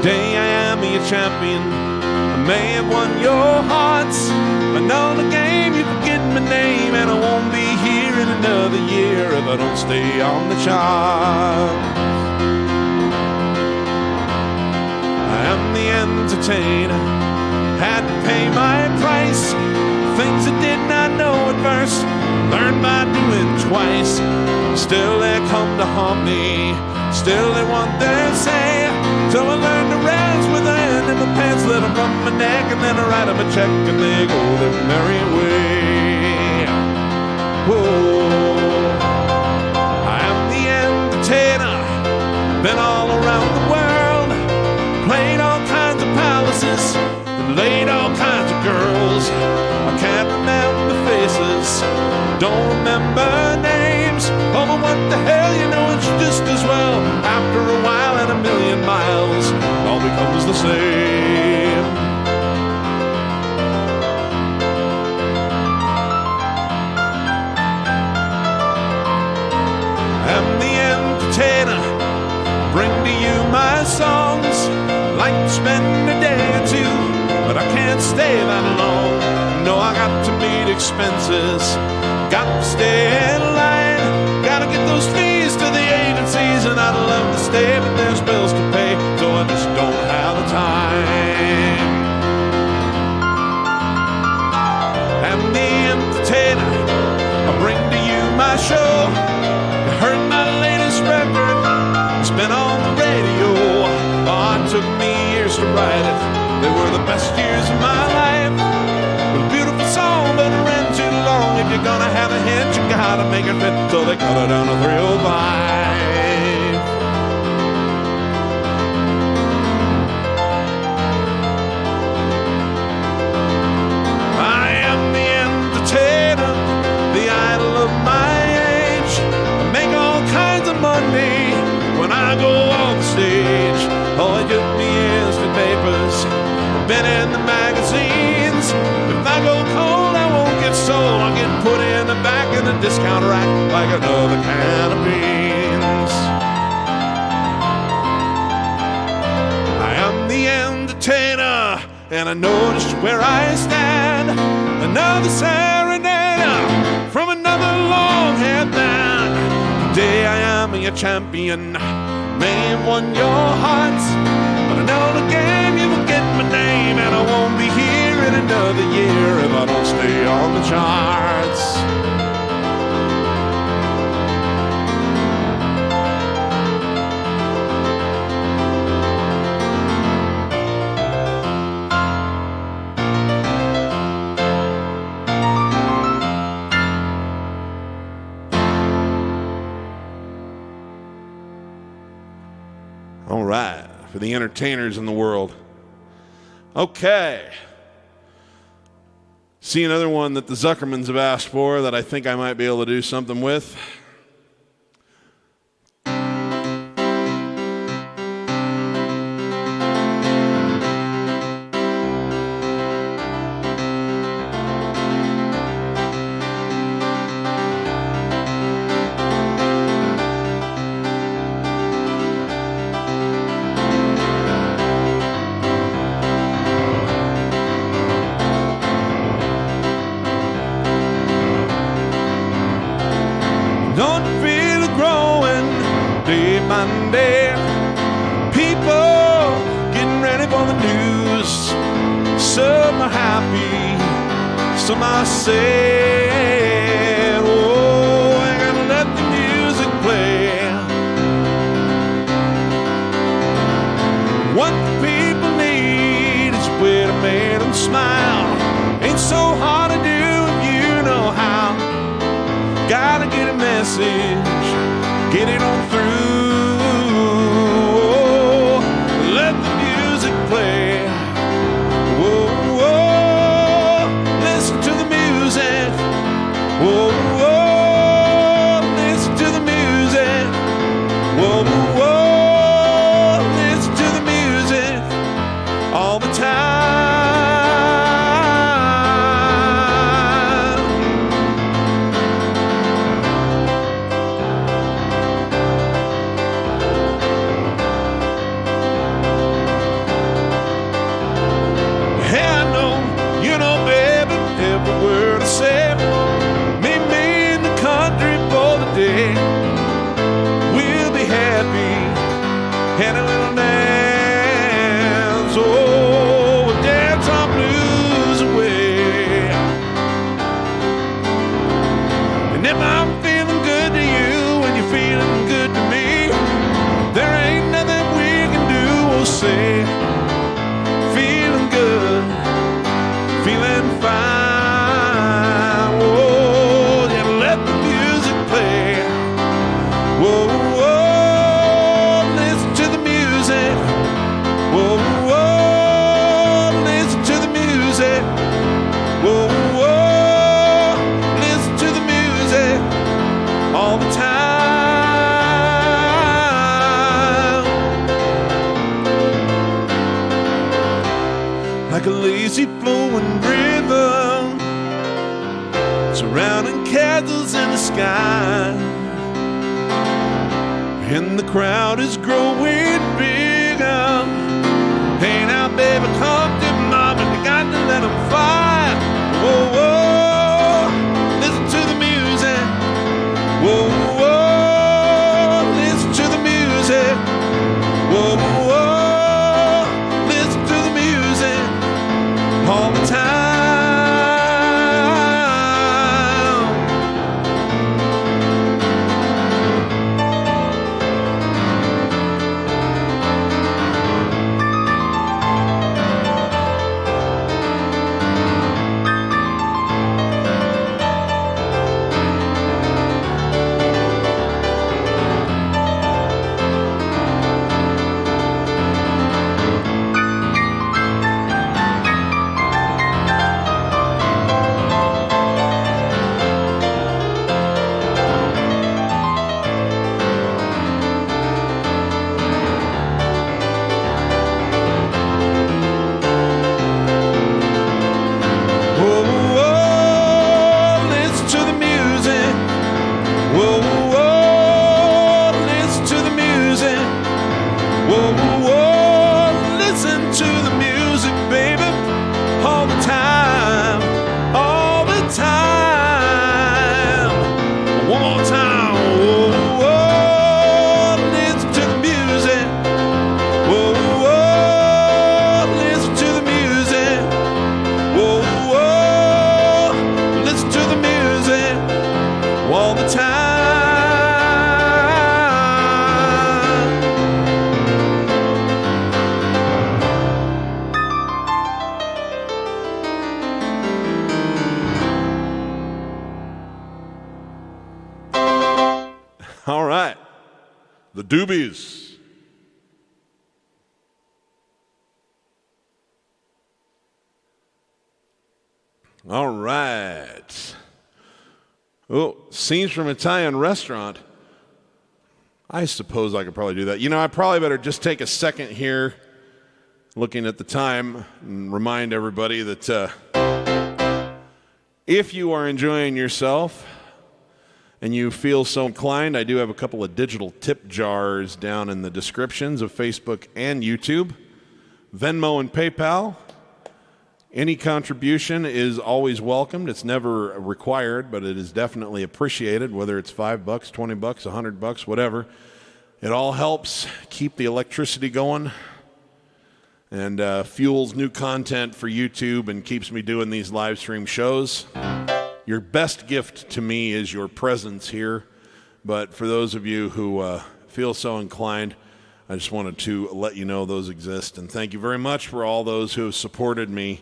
Today I am your champion, I may have won your hearts. I know the game, you forget my name, and I won't be here in another year if I don't stay on the chart. I am the entertainer, had to pay my price. Things I did not know at first, learned by doing twice. Still they come to haunt me, still they want their say. So I learned to rest with a hand in my pants, let them rub my neck, and then I write them a check and they go their merry way. Whoa, I am the entertainer, been all around the world, played all kinds of palaces, laid all kinds of girls. I can't remember faces, don't remember names. Oh, but what the hell, you know it's just as well. After a while and a million miles, all becomes the same. I'm the entertainer, bring to you my songs. Like to spend a day or two, but I can't stay that long. No, I got to meet expenses, got to stay in line, gotta get those fees to the agencies, and I'd love to stay, but there's bills to pay, so I just don't have the time. I'm the entertainer, I bring to you my show. You heard my latest record, it's been on the radio. Oh, it took me years to write it, they were the best years of my life. It was a beautiful song, but it ran too long. If you're gonna have a hit, you gotta make it fit, so they cut it down to 305. I am the entertainer, the idol of my age. I make all kinds of money when I go on the stage. Oh, it took me years to papers, been in the magazines. If I go cold, I won't get sold. I'll get put in the back of the discount rack like another can of beans. I am the entertainer, and I know just where I stand. Another serenader from another long-haired band. Today I am your champion, may have won your hearts, but I know the game, you forget my name, and I won't be here in another year if I don't stay on the charts. All right, for the entertainers in the world. Okay. See another one that the Zuckermans have asked for that I think I might be able to do something with. Don't you feel it growing day by day? People getting ready for the news. Some are happy, some are sad. Oh, I gotta let the music play. What the people need is a way to make them smile. Ain't so hard to do if you know how. Gotta get a message, get it on through. Oh, let the music play. Whoa, whoa, listen to the music. Whoa, whoa, listen to the music. Whoa, whoa, listen to the music all the time. easy flowing river, surrounding castles in the sky, and the crowd is growing bigger. Hey now baby, come to mama, you got to let them fly. Whoa, whoa, listen to the music. Whoa, whoa, listen to the music. Whoa, whoa, listen to the music all the time. All right, the Doobies. All right. Oh, scenes from Italian restaurant. I suppose I could probably do that. You know, I probably better just take a second here, looking at the time, and remind everybody that if you are enjoying yourself and you feel so inclined, I do have a couple of digital tip jars down in the descriptions of Facebook and YouTube. Venmo and PayPal. Any contribution is always welcomed. It's never required, but it is definitely appreciated, whether it's $5, $20, $100, whatever. It all helps keep the electricity going and fuels new content for YouTube and keeps me doing these live stream shows. Your best gift to me is your presence here, but for those of you who feel so inclined, I just wanted to let you know those exist. And thank you very much for all those who have supported me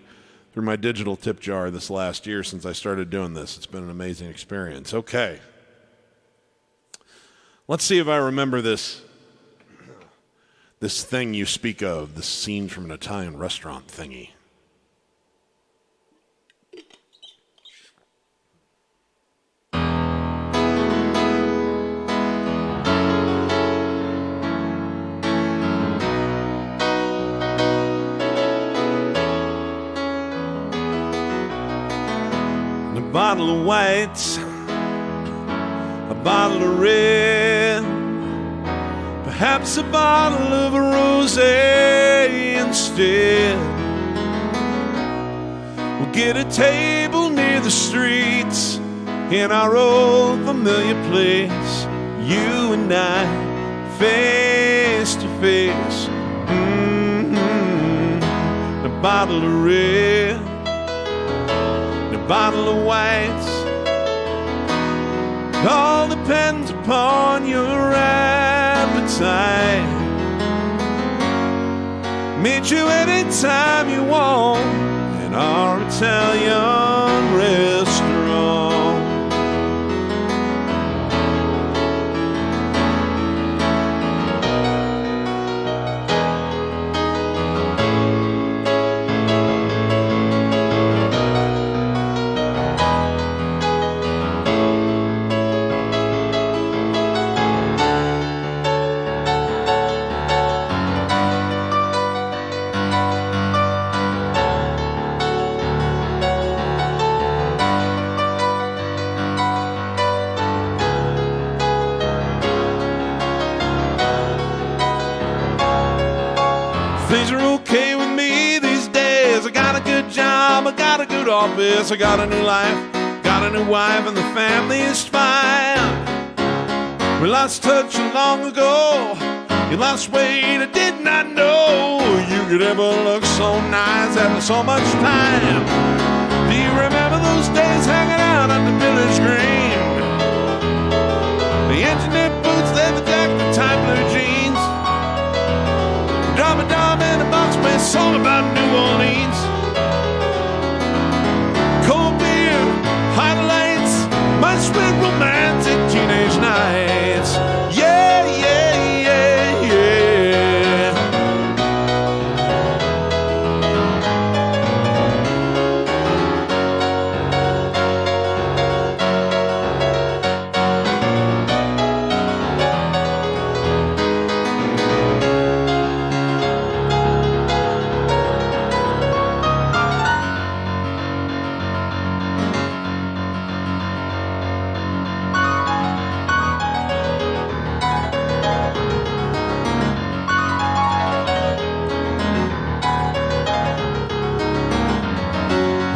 through my digital tip jar this last year since I started doing this. It's been an amazing experience. Okay. Let's see if I remember this thing you speak of, this scene from an Italian restaurant thingy. A bottle of white, a bottle of red, perhaps a bottle of a rosé instead. We'll get a table near the streets in our old familiar place, you and I, face to face. A bottle of red, a bottle of white. It all depends upon your appetite. Meet you anytime you want in our Italian restaurant. Things are okay with me these days. I got a good job, I got a good office, I got a new life, got a new wife, and the family is fine. We lost touch long ago. You lost weight, I did not know you could ever look so nice after so much time. Do you remember those days hanging out at the village green? The engineer boots, leather jacket, tight blue jeans. Drama dom in a box, play a song about New Orleans. Cold beer, hot lights, my sweet romantic teenage nights. Yeah, yeah, yeah, yeah.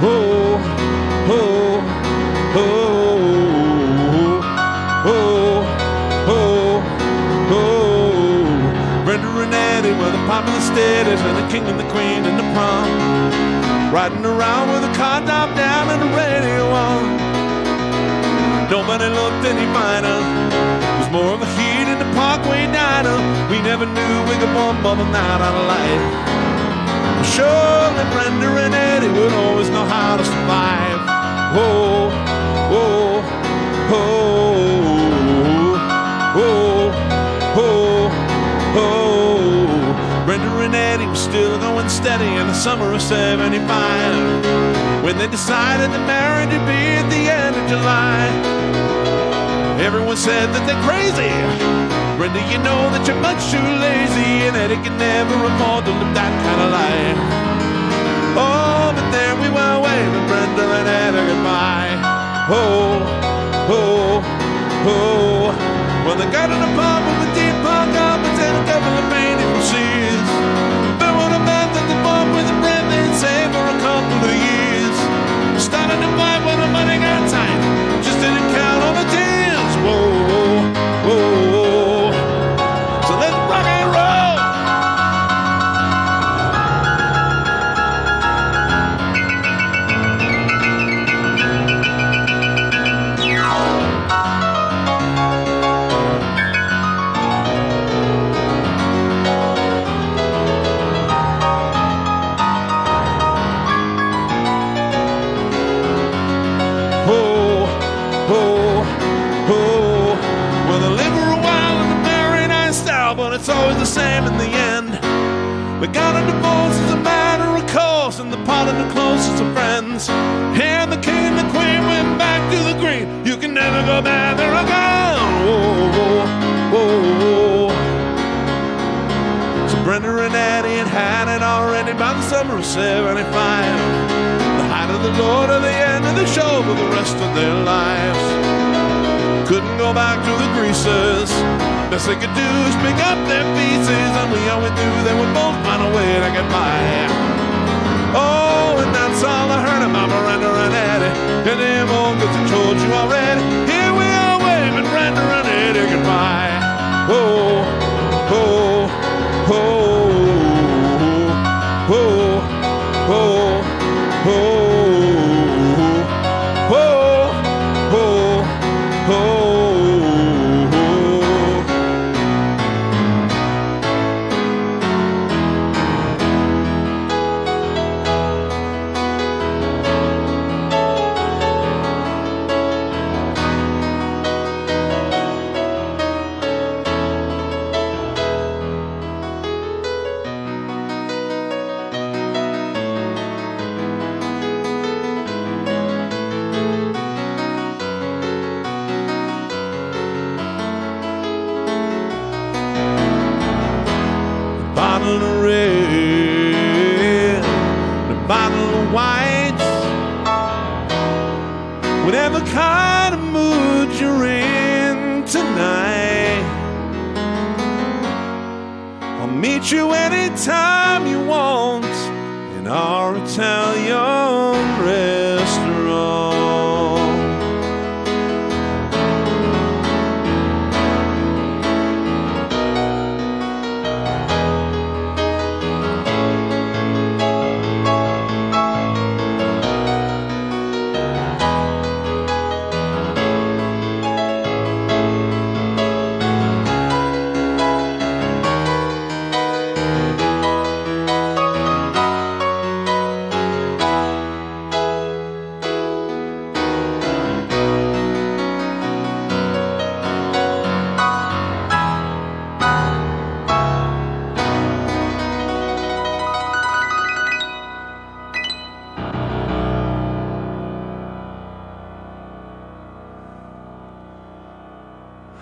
Oh, oh, oh, oh, oh, oh. Brenda and Eddie were the popular status and the king and the queen and the prom. Riding around with a car top down and the radio on. Nobody looked any finer. It was more of a heat in the Parkway diner. We never knew we could bump all the night out of life. Surely Brenda and Eddie would always know how to survive. Oh, oh, oh, oh, oh, oh. Brenda and Eddie were still going steady in the summer of '75 when they decided that marriage would be at the end of July. Everyone said that they're crazy. Brenda, you know that you're much too lazy, and Eddie can never afford to live that kind of life. Oh, but there we were waving Brenda and Eddie goodbye. Oh, oh, oh. Well, they got an apartment with deep park carpets and a couple of painted seats. They would have meant that the bump with the bread they'd save for a couple of years. Started to fight when the money got tight, just didn't count on the tears. Whoa, whoa, whoa. So let's rock and roll. Oh, oh, oh. Well, they live for a while in the very nice style, but it's always the same in the end. We got a divorce as a matter of course, and the part of the closest of friends. And the king and the queen went back to the green. You can never go back there again. Whoa, whoa, whoa. So Brenda and Eddie had it already by the summer of '75. The height of the Lord at the end of the show for the rest of their lives. Couldn't go back to the greasers. Best they could do is pick up their pieces, and we always knew they would both find a way to get by. Oh, and that's all I heard about Miranda and Eddie. And them old cause I told you already. Here we are waving Brenda and Eddie goodbye. Oh, oh, oh, oh, oh, oh, oh. Bottle of red, a bottle of white. Whatever kind of mood you're in tonight, I'll meet meet you anytime you want in our Italian restaurant.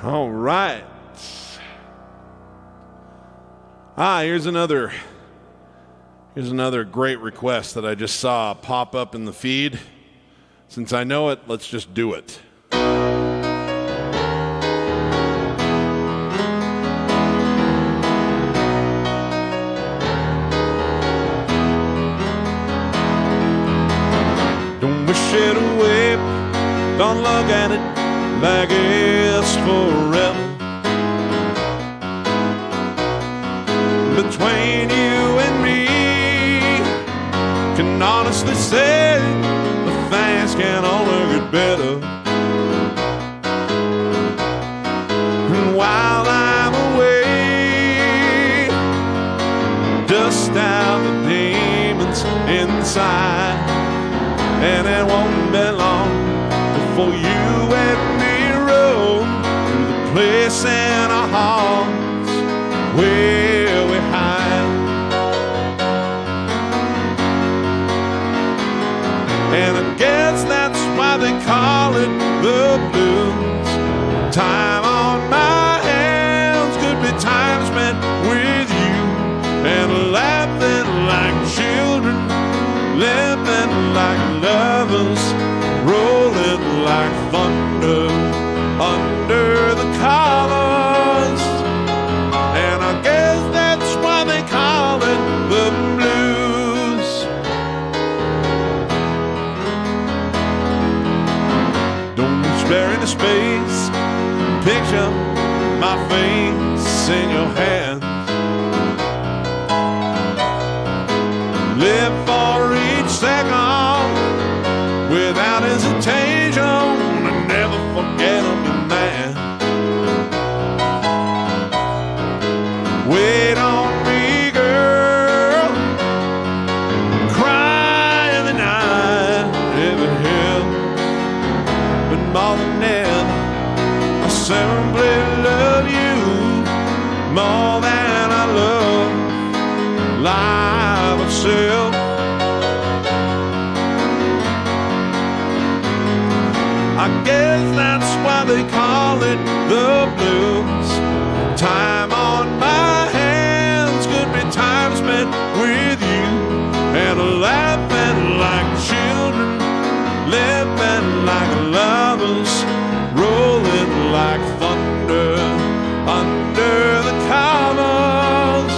All right. Here's another great request that I just saw pop up in the feed. Since I know it, let's just do it. Don't wish it away, don't look at it like it's forever. Between you and me, can honestly say the things can only get better. And while I'm away, dust out the demons inside, and it won't be long before you and me to the place in our hearts where we hide. And I guess that's why they call it the blues. Time on my hands could be time spent with you, and laughing like children, living like lovers, rolling like thunder under the covers. And I guess that's why they call it the blues. Don't spare any space, picture my face in your hands. Live for each second without hesitation, and never forget a man. Wait on me, girl, cry in the night if it helps. But more than ever, I simply love you more than I love life itself. I guess that's why they call it the blues. Time on my hands could be time spent with you, and laughing like children, living like lovers, rolling like thunder under the covers.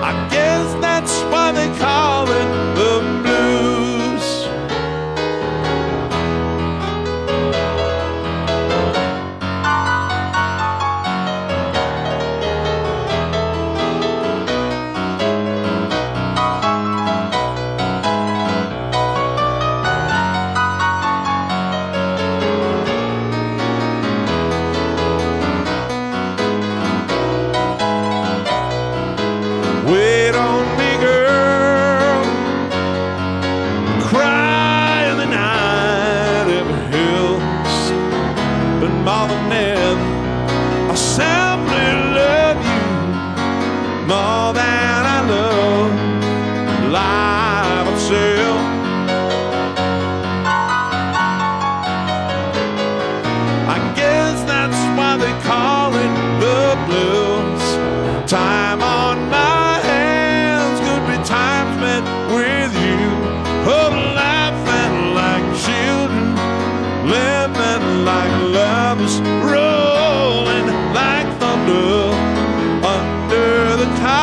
I guess that's why they call it the blues. Wait on me, girl, cry in the night if it helps. But more than ever, I simply love you more than I love life itself. I guess that's why they call it the blues. Time on my time spent with you, oh, laughing like children, living like lovers, rolling like thunder under the tide.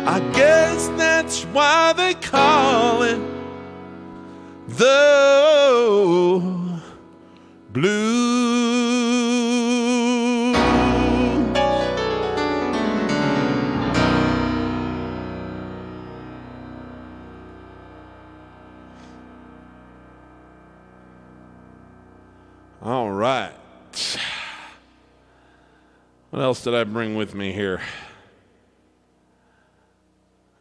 I guess that's why they call it the blues. All right. What else did I bring with me here?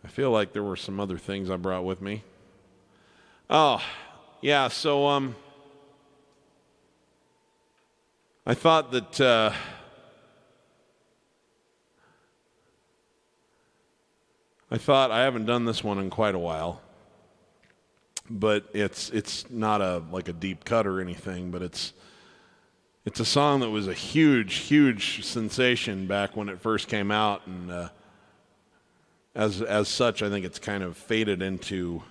I feel like there were some other things I brought with me. Oh, yeah, so I thought that I haven't done this one in quite a while, but it's not like a deep cut or anything, but it's a song that was a huge sensation back when it first came out, and as such, I think it's kind of faded into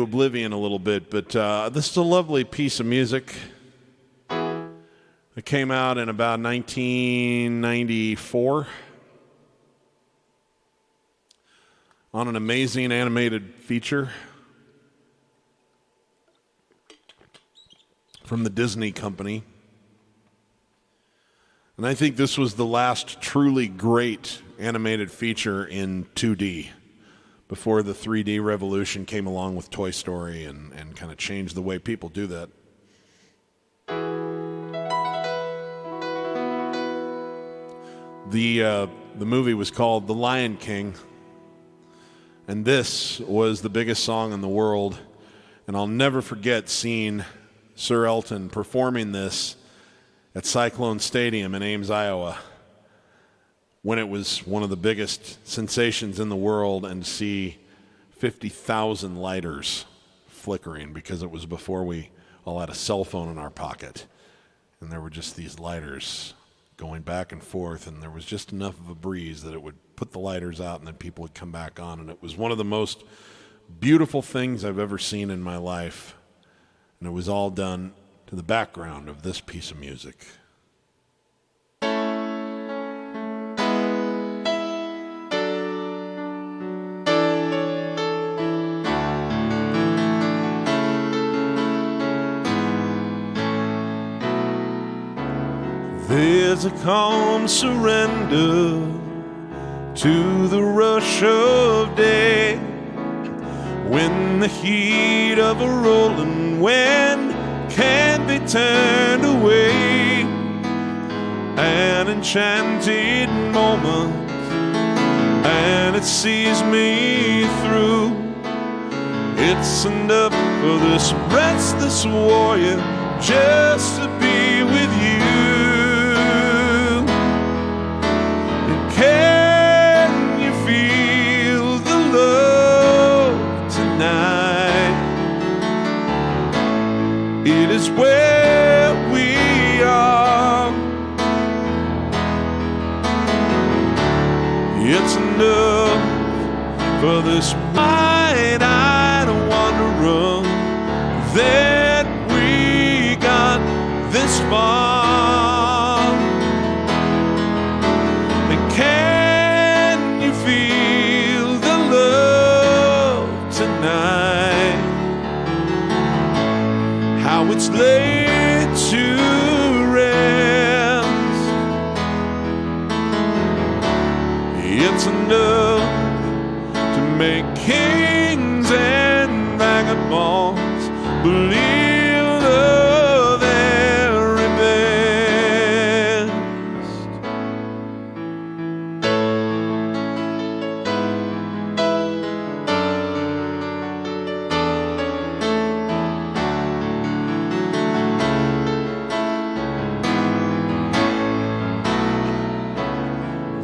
oblivion a little bit. But this is a lovely piece of music. It came out in about 1994 on an amazing animated feature from the Disney company. And I think this was the last truly great animated feature in 2D before the 3D revolution came along with Toy Story and kind of changed the way people do that. The movie was called The Lion King, and this was the biggest song in the world. And I'll never forget seeing Sir Elton performing this at Cyclone Stadium in Ames, Iowa, when it was one of the biggest sensations in the world, and see 50,000 lighters flickering, because it was before we all had a cell phone in our pocket. And there were just these lighters going back and forth, and there was just enough of a breeze that it would put the lighters out and then people would come back on. And it was one of the most beautiful things I've ever seen in my life. And it was all done to the background of this piece of music. There's a calm surrender to the rush of day, when the heat of a rolling wind can't be turned away. An enchanted moment, and it sees me through. It's enough for this restless warrior just to be with you. And can you feel the love tonight? It is where we are. It's enough for this wide-eyed wanderer that we got this far. And can you feel the love tonight? How it's laid to rest. It's enough to make kings and vagabonds believe the very best.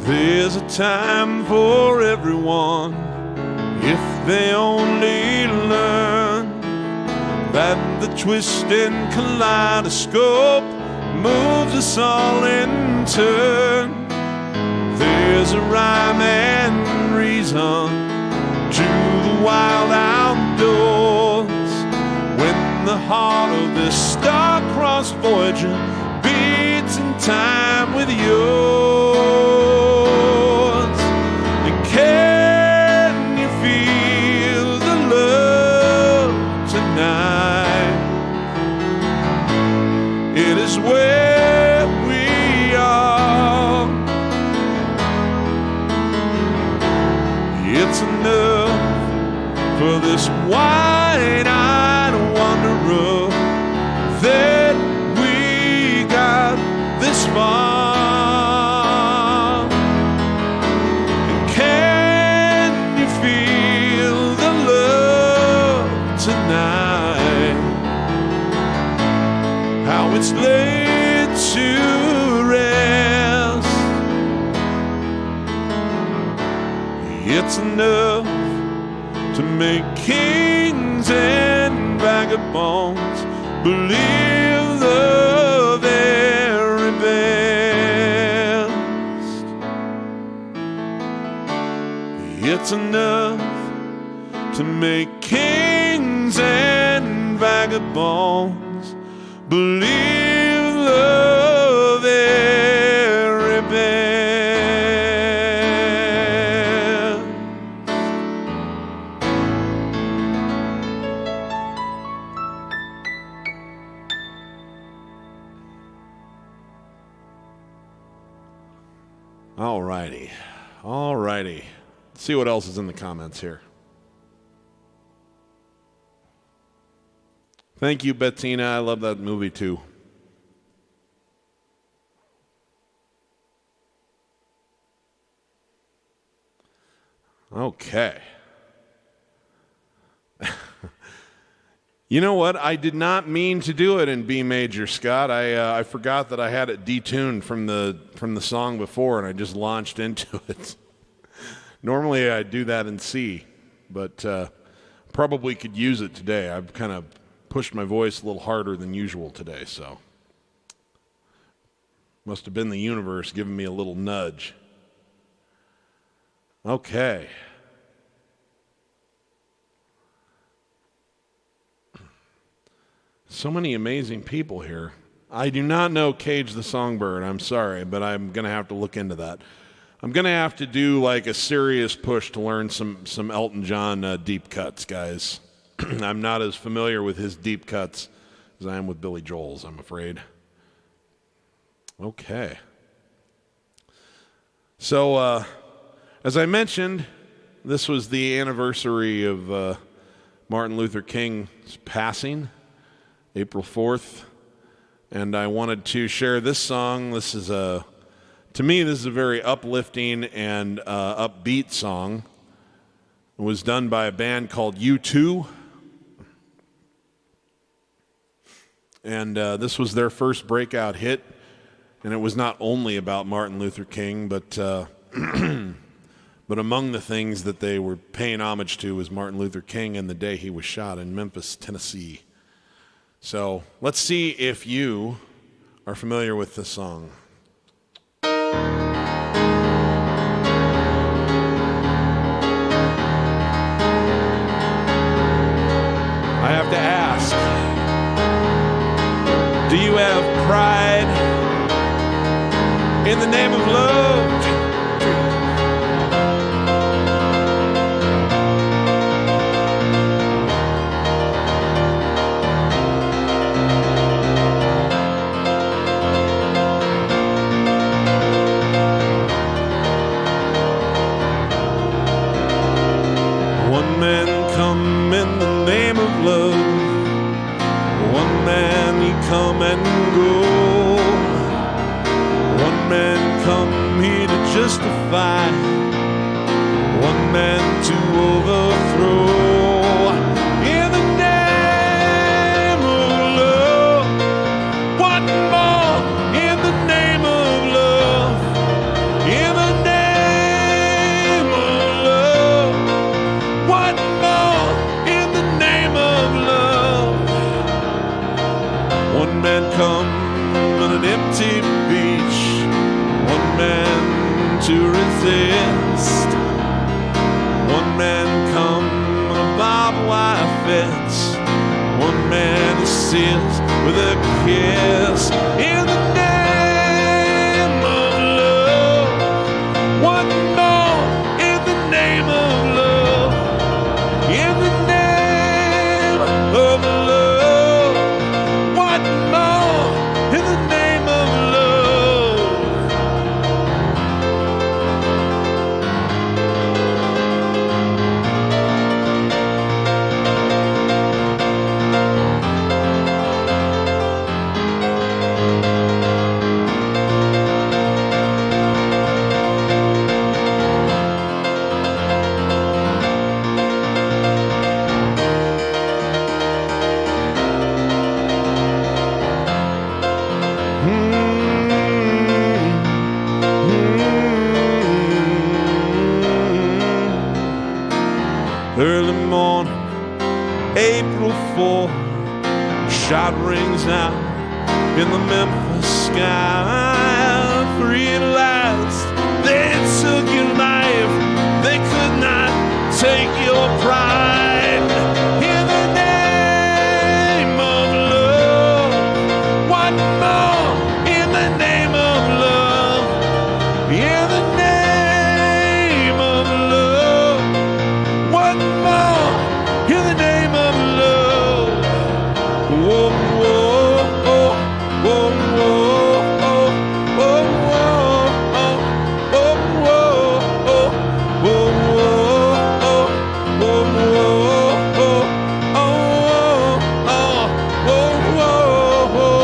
There's a time for everyone, if they only learn that the twisting kaleidoscope moves us all in turn. There's a rhyme and reason to the wild outdoors, when the heart of this star-crossed Voyager beats in time with yours. this wide-eyed wanderer that we got this far. And can you feel the love tonight? How it's laid to rest. It's enough to make kings and vagabonds believe the very best. It's enough to make kings and vagabonds believe the very best. All righty. Let's see what else is in the comments here. Thank you, Bettina. I love that movie too. Okay. You know what? I did not mean to do it in B major, Scott. I forgot that I had it detuned from the song before, and I just launched into it. Normally I do that in C, but probably could use it today. I've kind of pushed my voice a little harder than usual today, so must have been the universe giving me a little nudge. Okay. So many amazing people here. I do not know Cage the Songbird. I'm sorry, but I'm going to have to look into that. I'm going to have to do like a serious push to learn some Elton John deep cuts, guys. I'm not as familiar with his deep cuts as I am with Billy Joel's, I'm afraid. Okay. So, as I mentioned, this was the anniversary of Martin Luther King's passing, April 4th, and I wanted to share this song. To me, this is a very uplifting and upbeat song. It was done by a band called U2, and this was their first breakout hit, and it was not only about Martin Luther King, but but among the things that they were paying homage to was Martin Luther King and the day he was shot in Memphis, Tennessee. So let's see if you are familiar with this song. I have to ask, do you have pride in the name of love? One man come in the name of love. One man he come and go. One man come here to justify. One man to overthrow. In the name of love. One more in the name of love. In the name of love. One more in the name of love. One man come on an empty beach. One man to resist. One man come on a barbed wire fence. One man assists with a kiss. In the name of love. One more in the name of love. In the name of love. One more in the name of love. April 4th, shot rings out in the Memphis sky. Free at last, they took your life, they could not take your pride. In the name of love, what more? In the name of love, in the name of love, what more? In the name of love. Whoa, whoa, oh, whoa, whoa, oh, whoa, whoa, oh, whoa, whoa, oh, whoa, whoa, oh, whoa, whoa, oh, oh, whoa, whoa.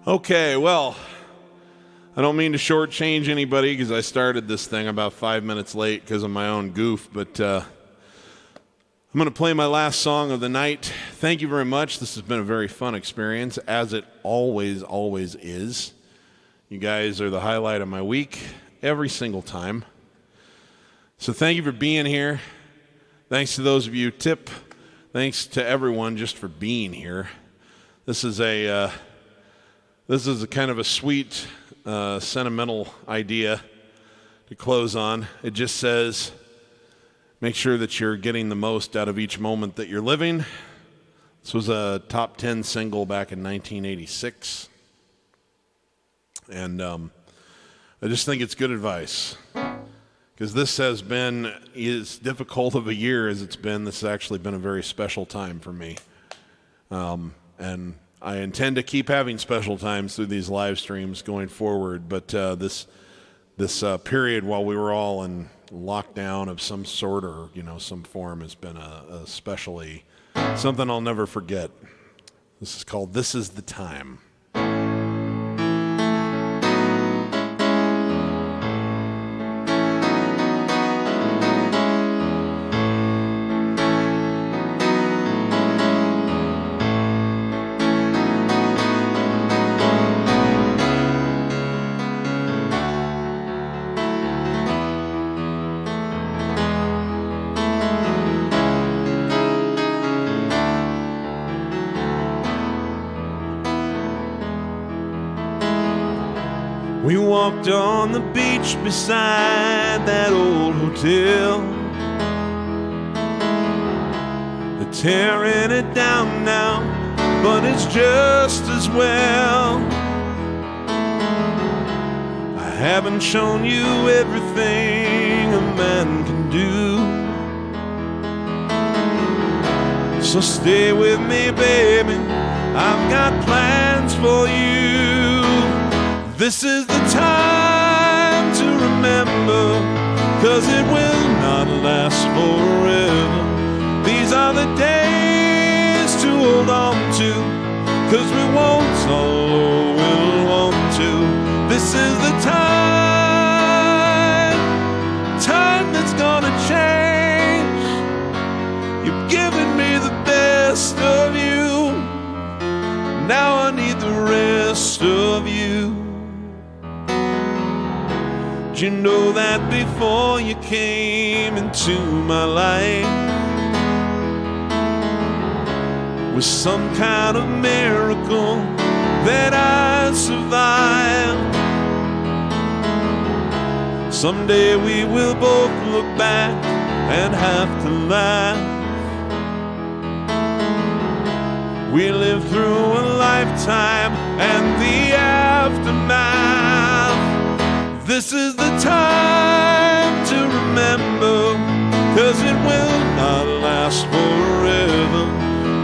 Okay, well, I don't mean to shortchange anybody because I started this thing about 5 minutes late because of my own goof, but I'm going to play my last song of the night. Thank you very much. This has been a very fun experience, as it always is. You guys are the highlight of my week every single time. So thank you for being here. Thanks to those of you who tip. Thanks to everyone just for being here. This is a kind of a sweet, sentimental idea to close on. It just says, make sure that you're getting the most out of each moment that you're living. This was a top 10 single back in 1986. And I just think it's good advice. Because this has been as difficult of a year as it's been. This has actually been a very special time for me. And I intend to keep having special times through these live streams going forward, but this period while we were all in lockdown of some sort or some form has been especially something I'll never forget. This is called "This Is the Time." We walked on the beach beside that old hotel. They're tearing it down now, but it's just as well. I haven't shown you everything a man can do, so stay with me, baby. I've got plans for you. This is the time to remember, 'cause it will not last forever. The These are the days to hold on to, 'cause we won't, oh, we'll want to. This is the time that's gonna change. You've given me the best of you, now I need the rest of you. Did you know that before you came into my life was some kind of miracle that I survived? Someday we will both look back and have to laugh. We lived through a lifetime and the aftermath. This is the time to remember, 'cause it will not last forever.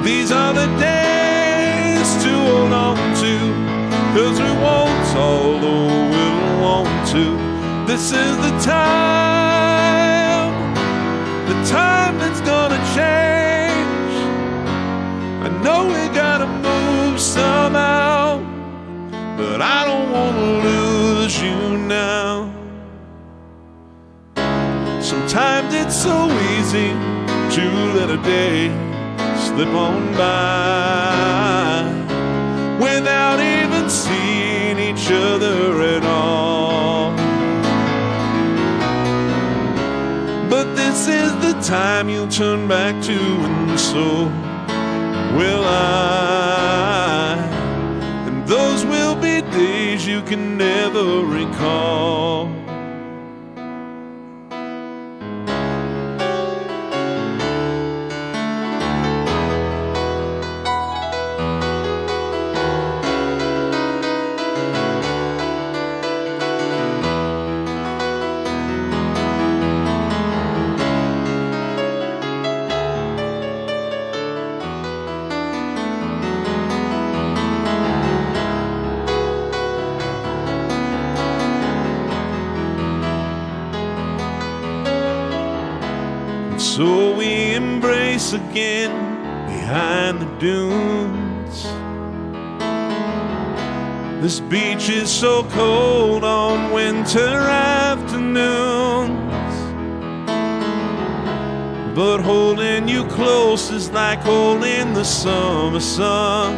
These are the days to hold on to, 'cause we won't, although we'll want to. This is the time that's gonna change. I know we gotta move somehow, but I don't wanna lose you now. Sometimes it's so easy to let a day slip on by without even seeing each other at all. But this is the time you'll turn back to, and so will I. And those will be days you can never recall. So we embrace again behind the dunes. This beach is so cold on winter afternoons, but holding you close is like holding the summer sun.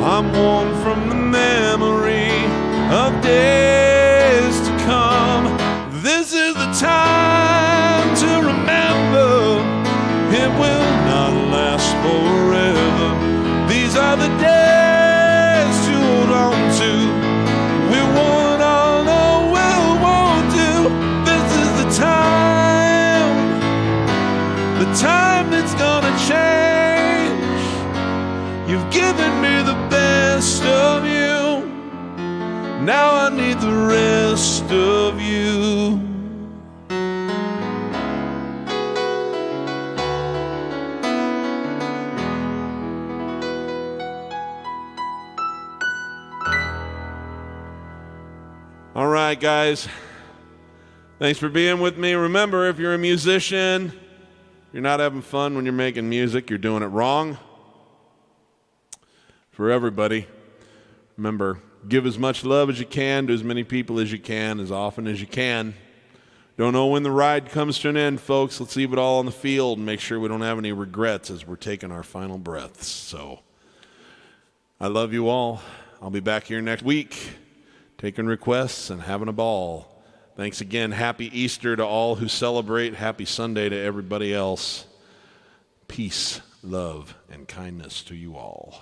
I'm warm from the memory of days to come. This is the time to remember, it will not last forever. These are the days to hold on to. We won't, all know we'll want to. This is the time that's gonna change. You've given me the best of you, now I need the rest of you. All right, guys. Thanks for being with me. Remember, if you're a musician, you're not having fun when you're making music, you're doing it wrong. For everybody, remember, give as much love as you can to as many people as you can, as often as you can. Don't know when the ride comes to an end, folks. Let's leave it all on the field and make sure we don't have any regrets as we're taking our final breaths. So, I love you all. I'll be back here next week, taking requests and having a ball. Thanks again. Happy Easter to all who celebrate. Happy Sunday to everybody else. Peace, love, and kindness to you all.